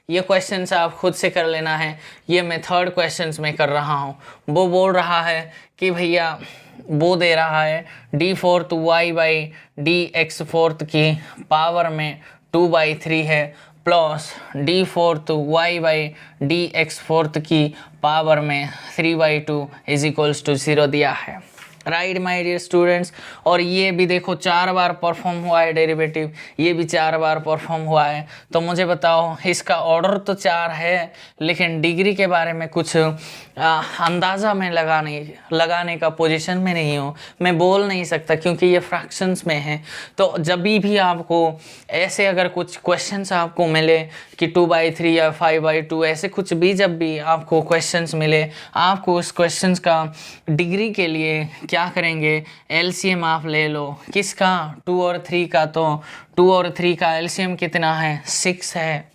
ये क्वेश्चन आप खुद से कर लेना है, ये मैं 3rd क्वेश्चन में कर रहा हूँ। वो बोल रहा है कि भैया वो दे रहा है d4 Y by D X fourth की पावर में 2/3 है plus d4 Y by D X fourth की पावर में 3/2 इज इक्वल्स टू 0 दिया है। राइट माय डियर स्टूडेंट्स, और ये भी देखो 4 बार परफॉर्म हुआ है डेरिवेटिव, ये भी 4 बार परफॉर्म हुआ है। तो मुझे बताओ इसका ऑर्डर तो 4 है लेकिन डिग्री के बारे में कुछ अंदाज़ा मैं लगाने का पोजीशन में नहीं हूँ, मैं बोल नहीं सकता क्योंकि ये फ्रैक्शंस में है। तो जब भी आपको ऐसे अगर कुछ क्वेश्चंस आपको मिले कि 2/3 या 5/2 ऐसे कुछ भी, जब भी आपको क्वेश्चंस मिले, आपको उस क्वेश्चंस का डिग्री के लिए क्या करेंगे, एलसीएम आप ले लो। किसका? 2 और 3 का। तो 2 और 3 का एलसीएम कितना है? 6 है।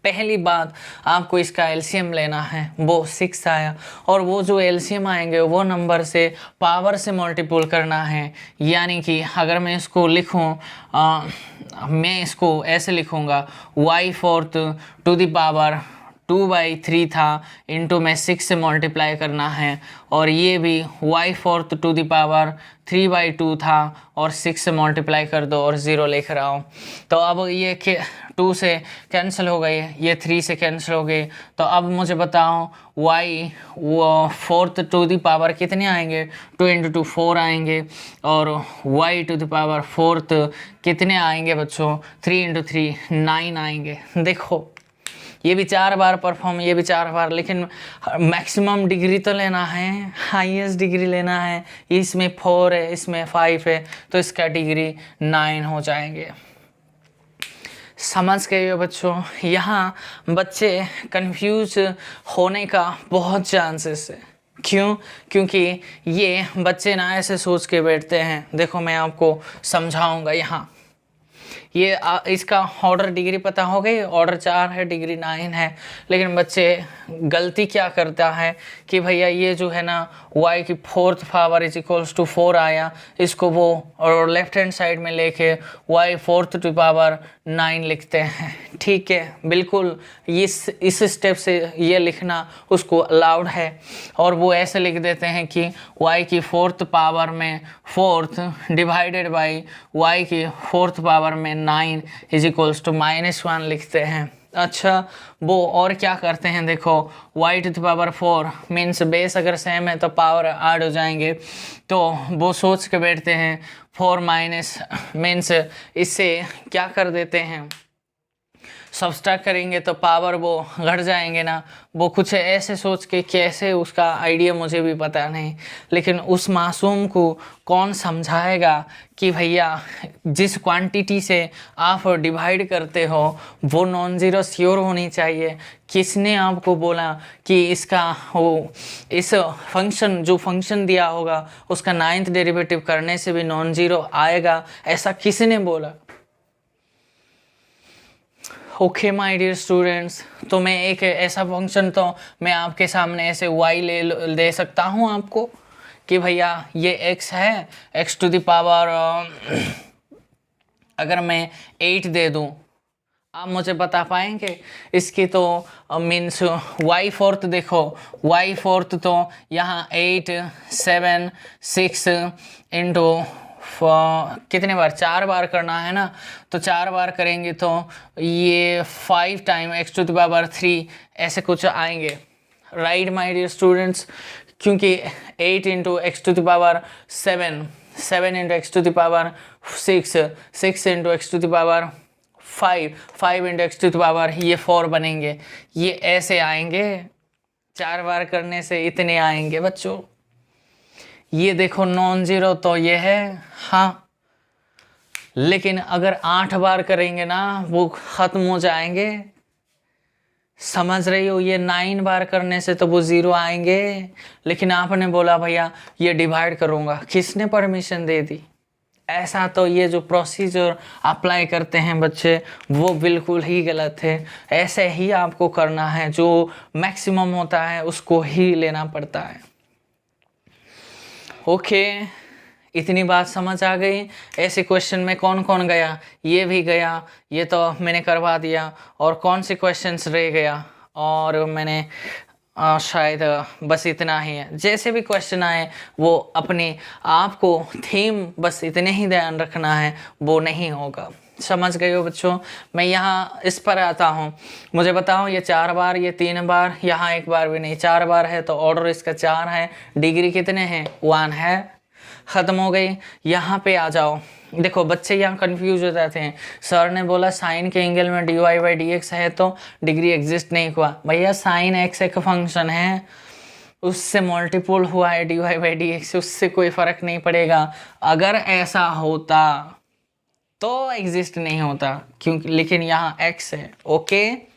पहली बात आपको इसका एलसीएम लेना है, वो 6 आया, और वो जो एलसीएम आएंगे वो नंबर से पावर से मल्टीपल करना है। यानी कि अगर मैं इसको लिखूं, मैं इसको ऐसे लिखूंगा y4 टू द पावर 2/3 था इंटू में 6 से मल्टीप्लाई करना है, और ये भी y4 टू द पावर 3/2 था और 6 से मल्टीप्लाई कर दो और 0 लिख रहा हूँ। तो अब ये 2 से कैंसिल हो गई, ये 3 से कैंसिल हो गई। तो अब मुझे बताओ y4 टू द पावर कितने आएंगे? 2 × 2 4 आएंगे, और y टू द पावर 4 कितने आएंगे बच्चों? 3 × 3 9 आएंगे। देखो ये भी 4 बार परफॉर्म, ये भी 4 बार, लेकिन मैक्सिमम डिग्री तो लेना है, हाईएस्ट डिग्री लेना है। इसमें 4 है, इसमें 5 है, तो इसका डिग्री 9 हो जाएंगे। समझ गए हो बच्चों? यहाँ बच्चे कंफ्यूज होने का बहुत चांसेस है। क्यों? क्योंकि ये बच्चे ना ऐसे सोच के बैठते हैं। देखो मैं आपको समझाऊंगा। यहाँ ये इसका ऑर्डर डिग्री पता हो गई, ऑर्डर 4 है, डिग्री 9 है। लेकिन बच्चे गलती क्या करता है कि भैया ये जो है ना y की 4th power is equals to 4 आया, इसको वो और लेफ्ट हैंड साइड में लेके y 4th टू पावर 9 लिखते हैं। ठीक है, बिल्कुल इस स्टेप से ये लिखना उसको अलाउड है। और वो ऐसे लिख देते हैं कि y की 4th पावर में 4th डिवाइडेड बाई y की 4th पावर में 9 इज इक्वल्स टू -1 लिखते हैं। अच्छा, वो और क्या करते हैं, देखो y to the power 4 means base अगर सेम है तो पावर ऐड हो जाएंगे। तो वो सोच के बैठते हैं 4 माइनस मीन्स इससे क्या कर देते हैं, सब्सट्रैक्ट करेंगे तो पावर वो घट जाएंगे ना। वो कुछ ऐसे सोच के, कैसे उसका आइडिया मुझे भी पता नहीं, लेकिन उस मासूम को कौन समझाएगा कि भैया जिस क्वांटिटी से आप डिवाइड करते हो वो नॉन ज़ीरो श्योर होनी चाहिए। किसने आपको बोला कि इसका वो इस फंक्शन जो फंक्शन दिया होगा उसका 9th डेरिवेटिव करने से भी नॉन ज़ीरो आएगा? ऐसा किसने बोला? ओके माय डियर स्टूडेंट्स, तो मैं एक ऐसा फंक्शन तो मैं आपके सामने ऐसे y दे सकता हूँ आपको कि भैया ये x है, x टू द पावर अगर मैं 8 दे दूँ, आप मुझे बता पाएंगे इसकी? तो मीन्स y4 देखो, y4 तो यहाँ 8 7 6 इंटू कितने बार? 4 बार करना है ना। तो 4 बार करेंगे तो ये 5 time x to the power 3 ऐसे कुछ आएंगे। राइट माय डियर स्टूडेंट्स, क्योंकि 8 into X to the power 7 7 into X to the power 6 6 into X to the power 5 5 into X to the power ये 4 बनेंगे। ये ऐसे आएंगे 4 बार करने से इतने आएंगे बच्चों। ये देखो नॉन जीरो तो ये है, हाँ, लेकिन अगर 8 बार करेंगे ना वो खत्म हो जाएंगे। समझ रही हो, ये 9 बार करने से तो वो 0 आएंगे, लेकिन आपने बोला भैया ये डिवाइड करूँगा, किसने परमिशन दे दी? ऐसा तो ये जो प्रोसीजर अप्लाई करते हैं बच्चे वो बिल्कुल ही गलत है। ऐसे ही आपको करना है, जो मैक्सिमम होता है उसको ही लेना पड़ता है। ओके, इतनी बात समझ आ गई। ऐसे क्वेश्चन में कौन कौन गया? ये भी गया, ये तो मैंने करवा दिया। और कौन से क्वेश्चंस रह गया? और मैंने शायद बस इतना ही है। जैसे भी क्वेश्चन आए वो अपने आप को थीम बस इतने ही ध्यान रखना है, वो नहीं होगा। समझ गए हो बच्चों? मैं यहाँ इस पर आता हूँ, मुझे बताओ ये 4 बार, ये 3 बार, यहाँ 1 बार भी नहीं, 4 बार है तो ऑर्डर इसका 4 है। डिग्री कितने हैं? 1 है। ख़त्म हो गई। यहाँ पे आ जाओ। देखो बच्चे यहाँ कंफ्यूज हो जाते हैं, सर ने बोला साइन के एंगल में dy बाई डी एक्स है तो डिग्री एग्जिस्ट नहीं हुआ। भैया साइन एक्स एक फंक्शन है, उससे मल्टीपल हुआ है dy बाई डी एक्स, उससे कोई फ़र्क नहीं पड़ेगा। अगर ऐसा होता तो एग्जिस्ट नहीं होता, क्योंकि लेकिन यहाँ x है। ओके,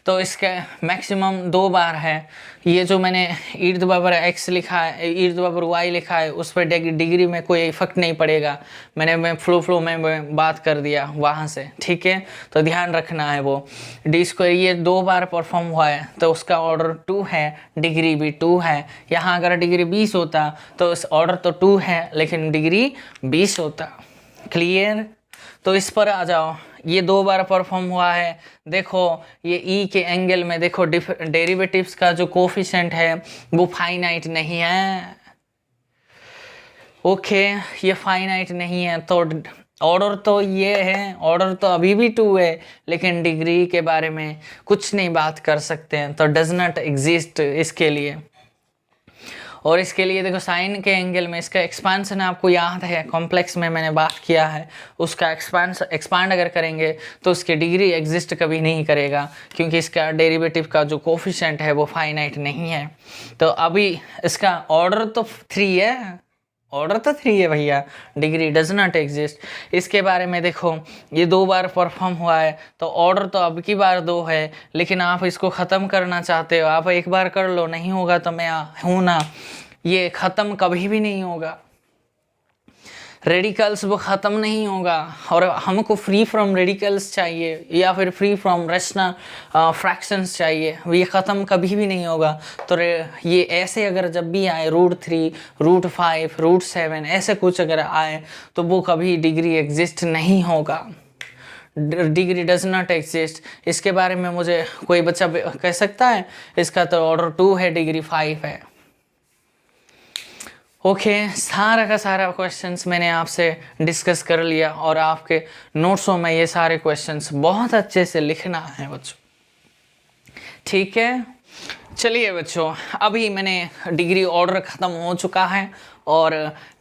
तो इसका मैक्सिमम 2 बार है। ये जो मैंने ईर्द बराबर x लिखा है, ईर्द बराबर y लिखा है, उस पर डिग्री में कोई इफेक्ट नहीं पड़ेगा। मैं फ्लो में बात कर दिया वहाँ से, ठीक है? तो ध्यान रखना है वो डी स्क्वायर ये 2 बार परफॉर्म हुआ है तो उसका ऑर्डर 2 है, डिग्री भी 2 है। यहाँ अगर डिग्री 20 होता तो इस ऑर्डर तो 2 है लेकिन डिग्री 20 होता। क्लियर? तो इस पर आ जाओ। ये 2 बार परफॉर्म हुआ है। देखो ये ई के एंगल में देखो डेरिवेटिव्स का जो कोफिशिएंट है वो फाइनाइट नहीं है। ओके, ये फाइनाइट नहीं है तो ऑर्डर तो ये है, ऑर्डर तो अभी भी 2 है, लेकिन डिग्री के बारे में कुछ नहीं बात कर सकते हैं, तो डज नॉट एग्जिस्ट इसके लिए। और इसके लिए देखो साइन के एंगल में इसका एक्सपांसन आपको याद है, कॉम्प्लेक्स में मैंने बात किया है, उसका एक्सपांड अगर करेंगे तो उसकी डिग्री एग्जिस्ट कभी नहीं करेगा, क्योंकि इसका डेरिवेटिव का जो कोफिशिएंट है वो फाइनाइट नहीं है। तो अभी इसका ऑर्डर तो 3 है, ऑर्डर तो 3 है भैया, डिग्री डज नॉट एग्जिस्ट। इसके बारे में देखो ये 2 बार परफॉर्म हुआ है तो ऑर्डर तो अब की बार 2 है, लेकिन आप इसको ख़त्म करना चाहते हो, आप 1 बार कर लो, नहीं होगा तो मैं हूँ ना, ये ख़त्म कभी भी नहीं होगा। रेडिकल्स वो ख़त्म नहीं होगा, और हमको फ्री फ्रॉम रेडिकल्स चाहिए या फिर फ्री फ्रॉम रेशनल फ्रैक्शंस चाहिए, ये ख़त्म कभी भी नहीं होगा। तो ये ऐसे अगर जब भी आए √3, √5, √7 ऐसे कुछ अगर आए तो वो कभी डिग्री एग्जिस्ट नहीं होगा, डिग्री डज नॉट एग्जिस्ट। इसके बारे में मुझे कोई बच्चा कह सकता है? इसका तो ऑर्डर 2 है, डिग्री 5 है। ओके, सारा का सारा क्वेश्चंस मैंने आपसे डिस्कस कर लिया, और आपके नोट्सों में ये सारे क्वेश्चंस बहुत अच्छे से लिखना है बच्चों, ठीक है? चलिए बच्चों, अभी मैंने डिग्री ऑर्डर ख़त्म हो चुका है और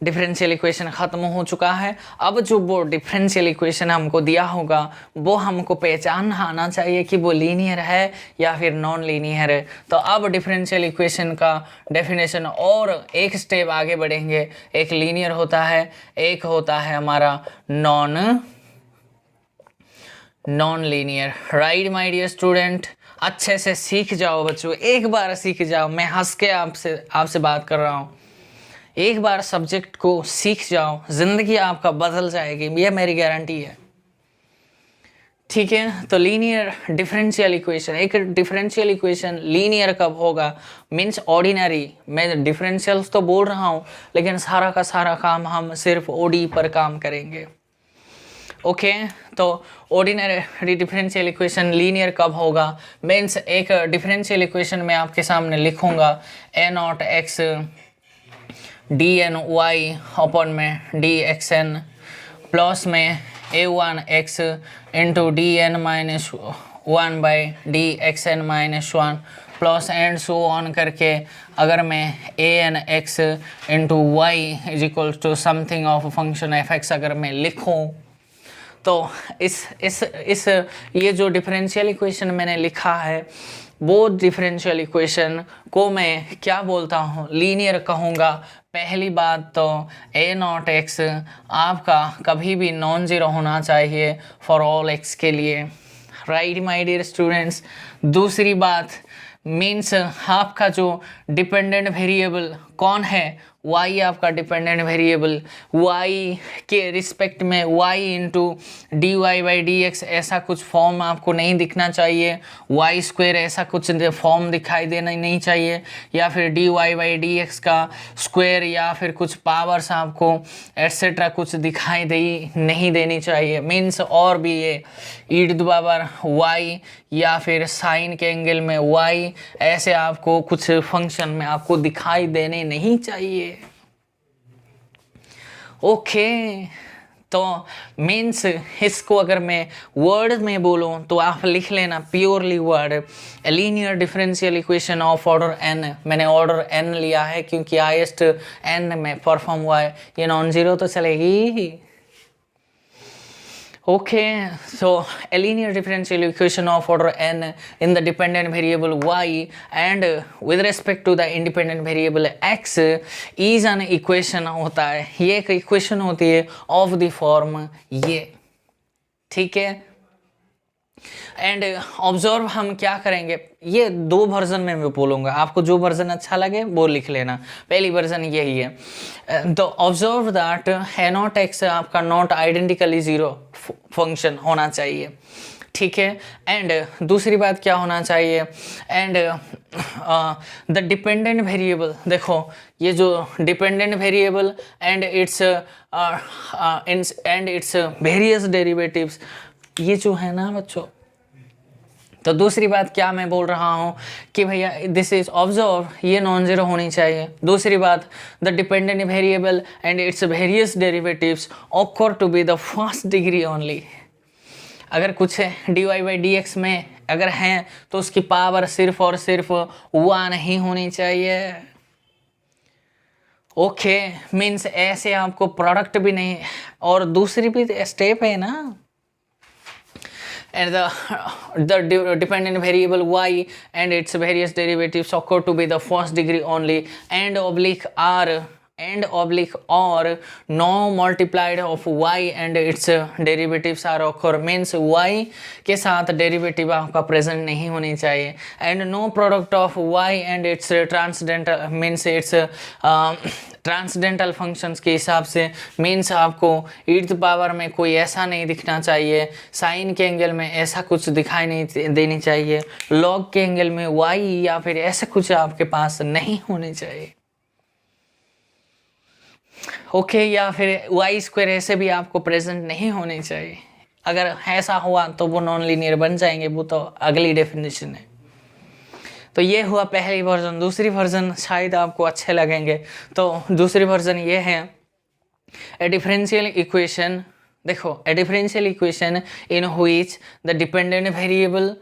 डिफरेंशियल इक्वेशन ख़त्म हो चुका है। अब जो वो डिफरेंशियल इक्वेशन हमको दिया होगा वो हमको पहचान आना चाहिए कि वो लीनियर है या फिर नॉन लीनियर है। तो अब डिफरेंशियल इक्वेशन का डेफिनेशन और एक स्टेप आगे बढ़ेंगे। एक लीनियर होता है, एक होता है हमारा non linear. Right my dear student, अच्छे से सीख जाओ बच्चों, एक बार सीख जाओ। मैं हंस के आपसे बात कर रहा हूँ। एक बार सब्जेक्ट को सीख जाओ, ज़िंदगी आपका बदल जाएगी, ये मेरी गारंटी है, ठीक है? तो लीनियर डिफरेंशियल इक्वेशन, एक डिफरेंशियल इक्वेशन लीनियर कब होगा? Means ordinary. मैं डिफरेंशियल्स तो बोल रहा हूँ लेकिन सारा का सारा काम हम सिर्फ ओडी पर काम करेंगे। ओके, तो ऑर्डिनरी डिफरेंशियल इक्वेशन लीनियर कब होगा? मीन्स एक डिफरेंशियल इक्वेशन मैं आपके सामने लिखूँगा, a0x dny अपॉन में dxn प्लस में a1x into dn minus 1 by dxn minus 1 plus and so on करके अगर मैं an(x) into y is equal to something of function f(x) अगर मैं लिखूँ तो इस ये जो डिफरेंशियल इक्वेशन मैंने लिखा है बोथ डिफरेंशियल इक्वेशन को मैं क्या बोलता हूँ, लीनियर कहूँगा। पहली बात तो ए नॉट एक्स आपका कभी भी नॉन ज़ीरो होना चाहिए फॉर ऑल एक्स के लिए, राइट माय डियर स्टूडेंट्स। दूसरी बात मीन्स आपका जो डिपेंडेंट वेरिएबल कौन है, y आपका डिपेंडेंट वेरिएबल, y के रिस्पेक्ट में y into D Y by D X ऐसा कुछ फॉर्म आपको नहीं दिखना चाहिए, वाई स्क्वायर ऐसा कुछ फॉर्म दिखाई देना नहीं चाहिए, या फिर D Y by D X का स्क्वायर या फिर कुछ पावर्स आपको एट्सेट्रा कुछ दिखाई नहीं देनी चाहिए। मीन्स और भी ये ई टू द पावर y या फिर साइन के एंगल में y ऐसे आपको कुछ फंक्शन में आपको दिखाई देने नहीं चाहिए। ओके तो मीन्स इसको अगर मैं वर्ड में बोलूं तो आप लिख लेना purely word, linear differential equation of order n। मैंने ऑर्डर n लिया है क्योंकि हाईएस्ट n में परफॉर्म हुआ है, ये नॉन जीरो तो चलेगी। Okay, so a linear differential equation of order n in the dependent variable y and with respect to the independent variable x is an equation होता है, ये एक equation होती है of the form ये, ठीक है। एंड ऑब्जर्व हम क्या करेंगे, ये दो वर्जन में मैं बोलूँगा, आपको जो वर्जन अच्छा लगे वो लिख लेना। पहली वर्जन यही है, तो ऑब्जर्व दैट है नॉट एक्स आपका नॉट आइडेंटिकली ज़ीरो फंक्शन होना चाहिए, ठीक है। एंड दूसरी बात क्या होना चाहिए, एंड द डिपेंडेंट वेरिएबल, देखो ये जो dependent variable and its various derivatives, ये जो है ना बच्चों, तो दूसरी बात क्या मैं बोल रहा हूँ कि भैया दिस इज ऑब्जर्व, ये नॉन जीरो होनी चाहिए। दूसरी बात the dependent variable and its various derivatives occur to be the first degree only. अगर कुछ है D Y by D X में अगर हैं तो उसकी पावर सिर्फ और सिर्फ वन ही होनी चाहिए। ओके मीन्स ऐसे आपको प्रोडक्ट भी नहीं, और दूसरी भी स्टेप है ना, and the dependent variable y and its various derivatives occur to be the first degree only, and oblique or no multiplied of y and its derivatives are occur, means y के साथ derivative आपका present नहीं होनी चाहिए, and no product of y and its transcendental means its transcendental functions के हिसाब से, means आपको ई टू पावर में कोई ऐसा नहीं दिखना चाहिए, साइन के एंगल में ऐसा कुछ दिखाई नहीं देनी चाहिए, लॉग के एंगल में वाई या फिर ऐसा कुछ आपके पास नहीं होनी चाहिए। ओके या फिर वाई स्क्वायर ऐसे भी आपको प्रेजेंट नहीं होने चाहिए। अगर ऐसा हुआ तो वो नॉन लीनियर बन जाएंगे, वो तो अगली डेफिनेशन है। तो ये हुआ पहली वर्जन। दूसरी वर्जन शायद आपको अच्छे लगेंगे, तो दूसरी वर्जन ये है ए डिफरेंशियल इक्वेशन। देखो a differential equation in which the dependent variable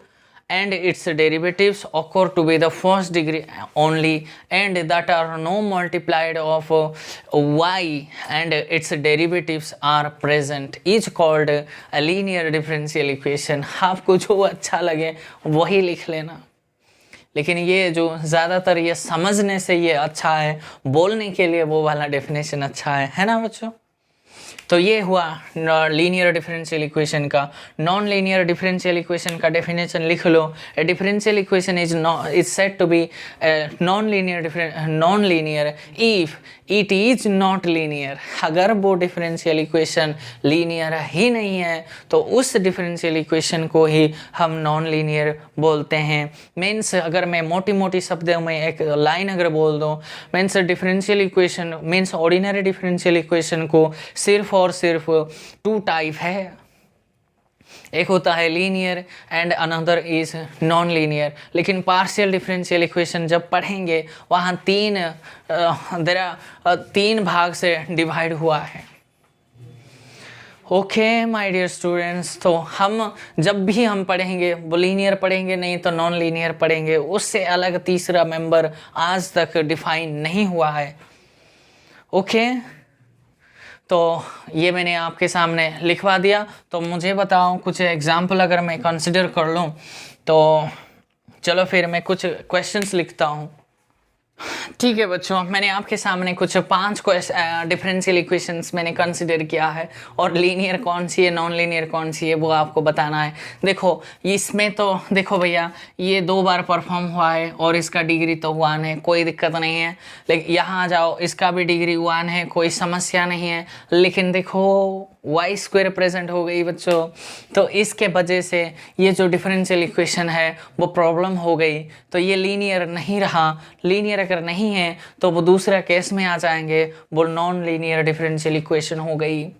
and its derivatives occur to be the first degree only, and that are no multiplied of y and its derivatives are present, is called a linear differential equation। आपको जो अच्छा लगे वही लिख लेना, लेकिन ये जो ज़्यादातर ये समझने से ये अच्छा है, बोलने के लिए वो वाला डेफिनेशन अच्छा है ना बच्चों। तो ये हुआ लीनियर डिफरेंशियल इक्वेशन का। नॉन लीनियर डिफरेंशियल इक्वेशन का डेफिनेशन लिख लो। A differential equation is said to be non linear if it is not linear. अगर वो डिफरेंशियल इक्वेशन लीनियर ही नहीं है तो उस डिफरेंशियल इक्वेशन को ही हम नॉन लीनियर बोलते हैं। मीन्स अगर मैं मोटी मोटी शब्दों में एक लाइन अगर बोल दूँ, means differential equation means ordinary differential equation को सिर्फ और सिर्फ टू टाइप है, एक होता है linear and another is non linear. लेकिन पार्शियल डिफरेंशियल इक्वेशन जब पढ़ेंगे वहाँ तीन भाग से डिवाइड हुआ है। ओके माय डियर स्टूडेंट्स, तो हम जब भी हम पढ़ेंगे वो लीनियर पढ़ेंगे, नहीं तो नॉन लीनियर पढ़ेंगे, उससे अलग तीसरा मेंबर आज तक डिफाइन नहीं हुआ है। ओके तो ये मैंने आपके सामने लिखवा दिया। तो मुझे बताओ कुछ एग्जाम्पल अगर मैं कंसिडर कर लूँ तो चलो फिर मैं कुछ क्वेश्चंस लिखता हूँ। ठीक है बच्चों, मैंने आपके सामने कुछ 5 डिफरेंशियल इक्वेशंस मैंने कंसिडर किया है, और लीनियर कौन सी है, नॉन लीनियर कौन सी है, वो आपको बताना है। देखो इसमें तो देखो भैया, ये 2 बार परफॉर्म हुआ है और इसका डिग्री तो 1 है, कोई दिक्कत नहीं है। लेकिन यहाँ आ जाओ, इसका भी डिग्री 1 है, कोई समस्या नहीं है। लेकिन देखो y² प्रेजेंट हो गई बच्चों, तो इसके वजह से ये जो डिफरेंशियल इक्वेशन है वो प्रॉब्लम हो गई। तो ये लीनियर नहीं रहा। लीनियर अगर नहीं है तो वो दूसरा केस में आ जाएंगे, वो नॉन लीनियर डिफरेंशियल इक्वेशन हो गई।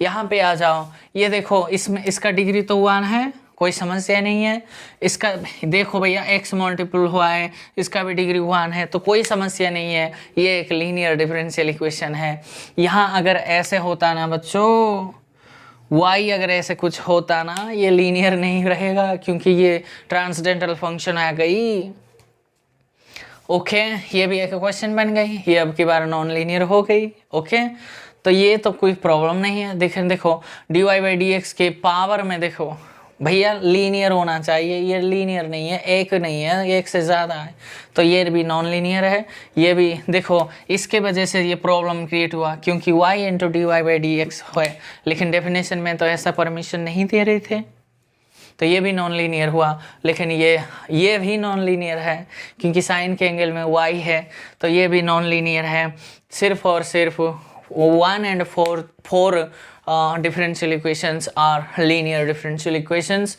यहाँ पे आ जाओ, ये देखो इसमें इसका डिग्री तो 1 है, कोई समस्या नहीं है। इसका देखो भैया x मल्टीपल हुआ है, इसका भी डिग्री 1 है, तो कोई समस्या नहीं है। ये एक लीनियर डिफरेंशियल इक्वेशन है। यहाँ अगर ऐसे होता ना बच्चों, y अगर ऐसे कुछ होता ना, ये लीनियर नहीं रहेगा, क्योंकि ये ट्रांसडेंटल फंक्शन आ गई। ओके, ये भी एक क्वेश्चन बन गई, ये अब की बार नॉन लीनियर हो गई। ओके, तो ये तो कोई प्रॉब्लम नहीं है। देखो dy/dx के पावर में देखो भैया लीनियर होना चाहिए, ये लीनियर नहीं है, एक नहीं है, एक से ज़्यादा है, तो ये भी नॉन लीनियर है। ये भी देखो, इसके वजह से ये प्रॉब्लम क्रिएट हुआ, क्योंकि y × dy/dx है, लेकिन डेफिनेशन में तो ऐसा परमिशन नहीं दे रहे थे, तो ये भी नॉन लीनियर हुआ। लेकिन ये भी नॉन लीनियर है, क्योंकि साइन के एंगल में y है, तो ये भी नॉन लीनियर है। सिर्फ और सिर्फ 1 and 4 differential equations are linear differential equations.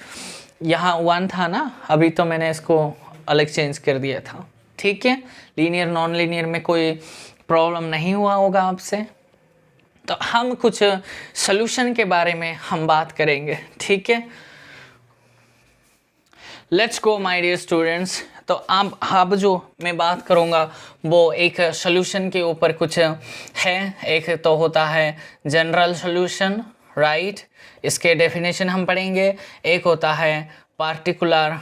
यहाँ 1 था ना, अभी तो मैंने इसको अलग चेंज कर दिया था। ठीक है, लीनियर नॉन लीनियर में कोई प्रॉब्लम नहीं हुआ होगा आपसे। तो हम कुछ सॉल्यूशन के बारे में हम बात करेंगे। ठीक है, let's go my dear students. तो अब जो मैं बात करूँगा वो एक सॉल्यूशन के ऊपर कुछ है। एक तो होता है जनरल सॉल्यूशन, राइट, इसके डेफिनेशन हम पढ़ेंगे। एक होता है पार्टिकुलर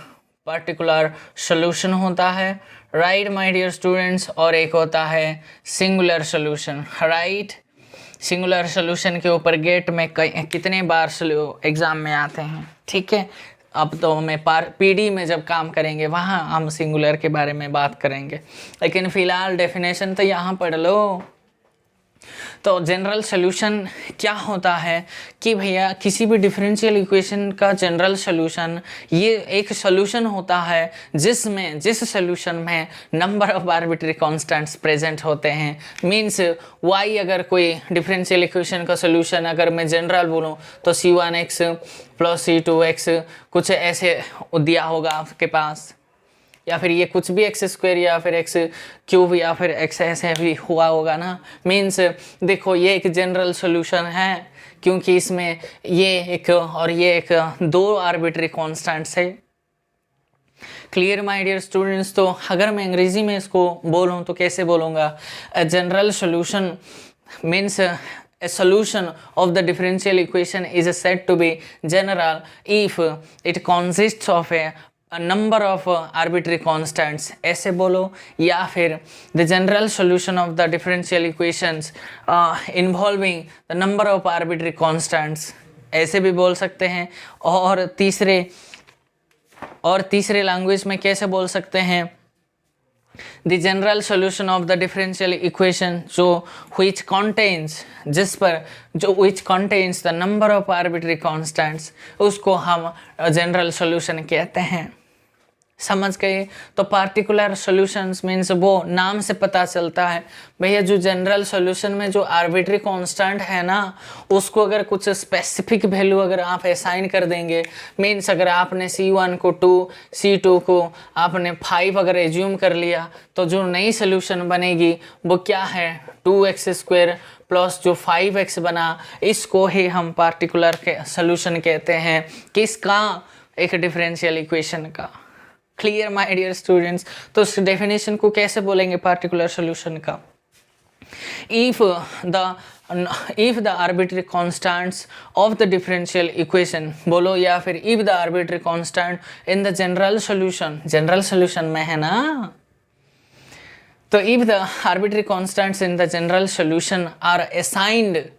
सॉल्यूशन होता है, राइट माय डियर स्टूडेंट्स, और एक होता है singular solution, right. Singular solution के ऊपर गेट में कितने बार एग्ज़ाम में आते हैं। ठीक है, अब तो हमें पीडी में जब काम करेंगे वहाँ हम सिंगुलर के बारे में बात करेंगे, लेकिन फ़िलहाल डेफिनेशन तो यहाँ पढ़ लो। तो जनरल सॉल्यूशन क्या होता है कि भैया किसी भी डिफरेंशियल इक्वेशन का जनरल सॉल्यूशन ये एक सॉल्यूशन होता है जिस सॉल्यूशन में number of arbitrary constants present होते हैं। मींस y अगर कोई डिफरेंशियल इक्वेशन का सॉल्यूशन अगर मैं जनरल बोलूँ तो c1x + c2x कुछ ऐसे दिया होगा आपके पास, या फिर ये कुछ भी x² या फिर x³ या फिर x ऐसे भी हुआ होगा ना। मीन्स देखो ये एक जनरल सॉल्यूशन है, क्योंकि इसमें ये एक और ये एक 2 आर्बिट्री कांस्टेंट्स है। Clear my dear students. तो अगर मैं अंग्रेजी में इसको बोलूँ तो कैसे बोलूँगा, a general solution means a solution of the differential equation is said to be general if it consists of a number of arbitrary constants, ऐसे बोलो। या फिर the general solution of the differential equations involving the number of arbitrary constants, ऐसे भी बोल सकते हैं। और तीसरे लैंग्वेज में कैसे बोल सकते हैं, the general solution of the differential equation which contains the number of arbitrary constants, उसको हम general solution कहते हैं। समझ गए। तो पार्टिकुलर सॉल्यूशंस मीन्स वो नाम से पता चलता है भैया जो जनरल सॉल्यूशन में जो आर्बिट्री कांस्टेंट है ना उसको अगर कुछ स्पेसिफिक वैल्यू अगर आप असाइन कर देंगे, मीन्स अगर आपने C1 को 2, C2 को आपने 5 अगर एज्यूम कर लिया तो जो नई सॉल्यूशन बनेगी वो क्या है 2x² प्लस जो 5x बना, इसको ही हम पार्टिकुलर के सॉल्यूशन कहते हैं। किसका, एक डिफरेंशियल इक्वेशन का। Clear my dear students. तो इस डेफिनेशन को कैसे बोलेंगे पार्टिकुलर सॉल्यूशन का, if the arbitrary constants of the differential equation बोलो, या फिर if the arbitrary constant in the general solution में है ना, तो if the arbitrary constants in the general solution are assigned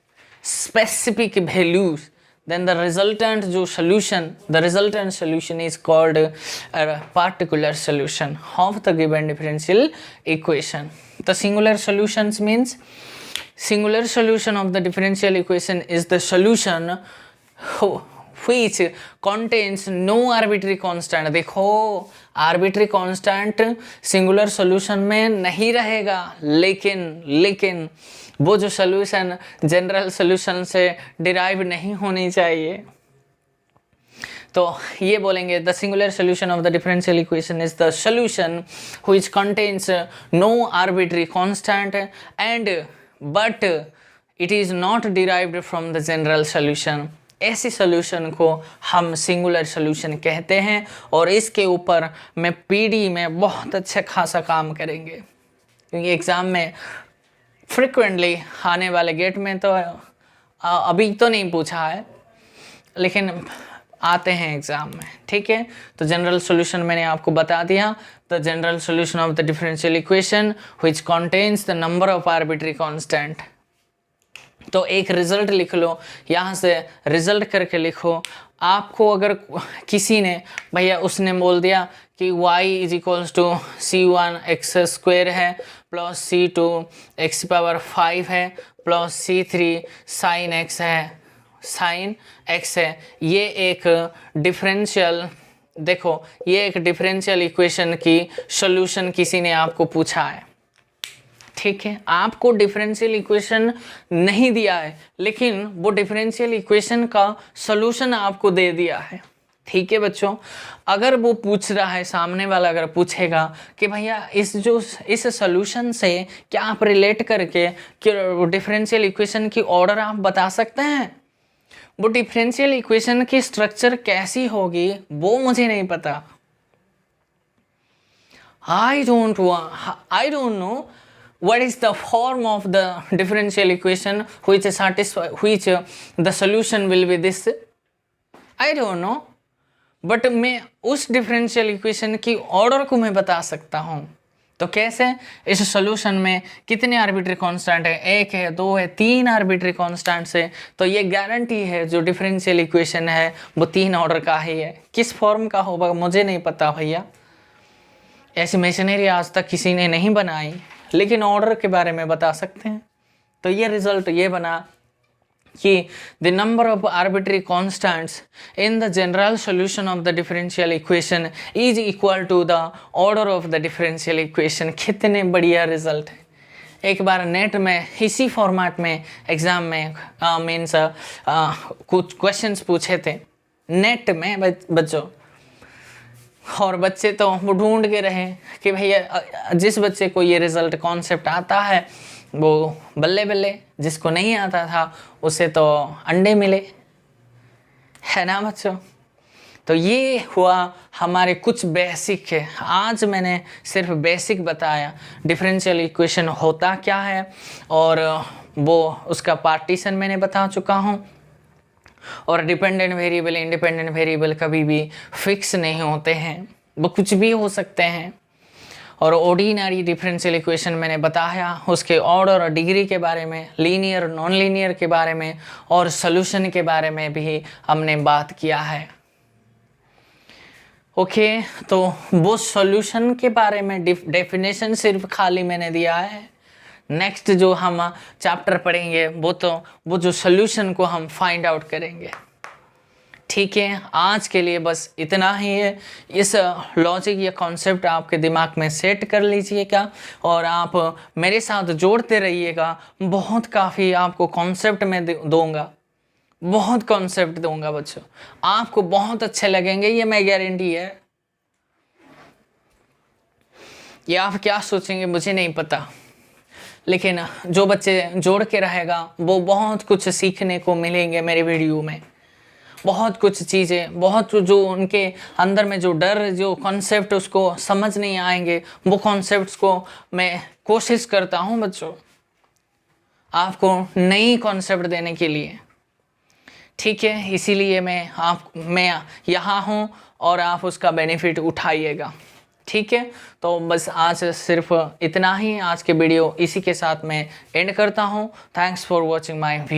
specific values then the resultant जो solution, the resultant solution is called particular solution of the given differential equation. The singular solutions means singular solution of the differential equation is the solution which contains no arbitrary constant. देखो arbitrary constant singular solution में नहीं रहेगा, लेकिन वो जो solution general solution से derive नहीं होनी चाहिए. तो ये बोलेंगे the singular solution of the differential equation is the solution which contains no arbitrary constant and but it is not derived from the general solution. ऐसी solution को हम singular solution कहते हैं और इसके ऊपर मैं PD में बहुत अच्छा खासा काम करेंगे, क्योंकि एग्ज़ाम में frequently आने वाले गेट में तो अभी तो नहीं पूछा है, लेकिन आते हैं एग्ज़ाम में. ठीक है, तो जनरल सॉल्यूशन मैंने आपको बता दिया. The general solution of the differential equation which contains the number of arbitrary constant. तो एक रिजल्ट लिख लो, यहाँ से रिजल्ट करके लिखो. आपको अगर किसी ने भैया उसने बोल दिया कि y is equals to c1x² है प्लस c2 x⁵ है प्लस c3 sin x है, sin x है, ये एक डिफरेंशियल, देखो ये एक डिफरेंशियल इक्वेशन की सॉल्यूशन किसी ने आपको पूछा है. ठीक है, आपको डिफरेंशियल इक्वेशन नहीं दिया है, लेकिन वो डिफरेंशियल इक्वेशन का सॉल्यूशन आपको दे दिया है. ठीक है बच्चों, अगर वो पूछ रहा है, सामने वाला अगर पूछेगा कि भैया इस सॉल्यूशन से क्या आप रिलेट करके कि डिफरेंशियल इक्वेशन की ऑर्डर आप बता सकते हैं, वो डिफरेंशियल इक्वेशन की स्ट्रक्चर कैसी होगी वो मुझे नहीं पता. I don't know what is the form of the differential equation which the solution will be this. I don't know, but मैं उस डिफरेंशियल इक्वेशन की ऑर्डर को मैं बता सकता हूँ. तो कैसे, इस सॉल्यूशन में कितने आर्बिट्री कांस्टेंट है, 1 है, 2 है, 3 आर्बिट्री कांस्टेंट्स है, तो ये गारंटी है जो डिफरेंशियल इक्वेशन है वो 3 ऑर्डर का ही है. किस फॉर्म का होगा मुझे नहीं पता भैया, ऐसी मशीनरी आज तक किसी ने नहीं बनाई, लेकिन ऑर्डर के बारे में बता सकते हैं. तो ये रिजल्ट ये बना कि the number of arbitrary constants in the general solution of the differential equation is equal to the order of the differential equation. कितने बढ़िया रिजल्ट है. एक बार नेट में इसी फॉर्मेट में एग्ज़ाम में मीन्स कुछ क्वेश्चंस पूछे थे नेट में बच्चों, और बच्चे तो वो ढूंढ के रहे कि भैया जिस बच्चे को ये रिज़ल्ट कॉन्सेप्ट आता है वो बल्ले बल्ले, जिसको नहीं आता था उसे तो अंडे मिले, है ना बच्चों. तो ये हुआ हमारे कुछ बेसिक है. आज मैंने सिर्फ बेसिक बताया डिफरेंशियल इक्वेशन होता क्या है, और वो उसका पार्टीशन मैंने बता चुका हूँ. और डिपेंडेंट वेरिएबल इंडिपेंडेंट वेरिएबल कभी भी फिक्स नहीं होते हैं, वो कुछ भी हो सकते हैं. और ऑर्डिनरी डिफरेंशियल इक्वेशन मैंने बताया, उसके ऑर्डर और डिग्री के बारे में, लीनियर नॉन लीनियर के बारे में, और सॉल्यूशन के बारे में भी हमने बात किया है. ओके, तो वो सॉल्यूशन के बारे में डेफिनेशन सिर्फ खाली मैंने दिया है. नेक्स्ट जो हम चैप्टर पढ़ेंगे वो जो सॉल्यूशन को हम फाइंड आउट करेंगे. ठीक है, आज के लिए बस इतना ही है. इस लॉजिक या कॉन्सेप्ट आपके दिमाग में सेट कर लीजिएगा और आप मेरे साथ जोड़ते रहिएगा. बहुत काफ़ी आपको कॉन्सेप्ट में दूंगा, बहुत कॉन्सेप्ट दूंगा बच्चों, आपको बहुत अच्छे लगेंगे, ये मैं गारंटी है. ये आप क्या सोचेंगे मुझे नहीं पता, लेकिन जो बच्चे जोड़ के रहेगा वो बहुत कुछ सीखने को मिलेंगे मेरे वीडियो में. बहुत कुछ चीज़ें, बहुत जो उनके अंदर में जो डर, जो कॉन्सेप्ट उसको समझ नहीं आएंगे, वो कॉन्सेप्ट्स को मैं कोशिश करता हूँ बच्चों आपको नई कॉन्सेप्ट देने के लिए. ठीक है, इसीलिए मैं यहाँ हूँ और आप उसका बेनिफिट उठाइएगा. ठीक है, तो बस आज सिर्फ इतना ही. आज के वीडियो इसी के साथ मैं एंड करता हूँ. Thanks for watching my video.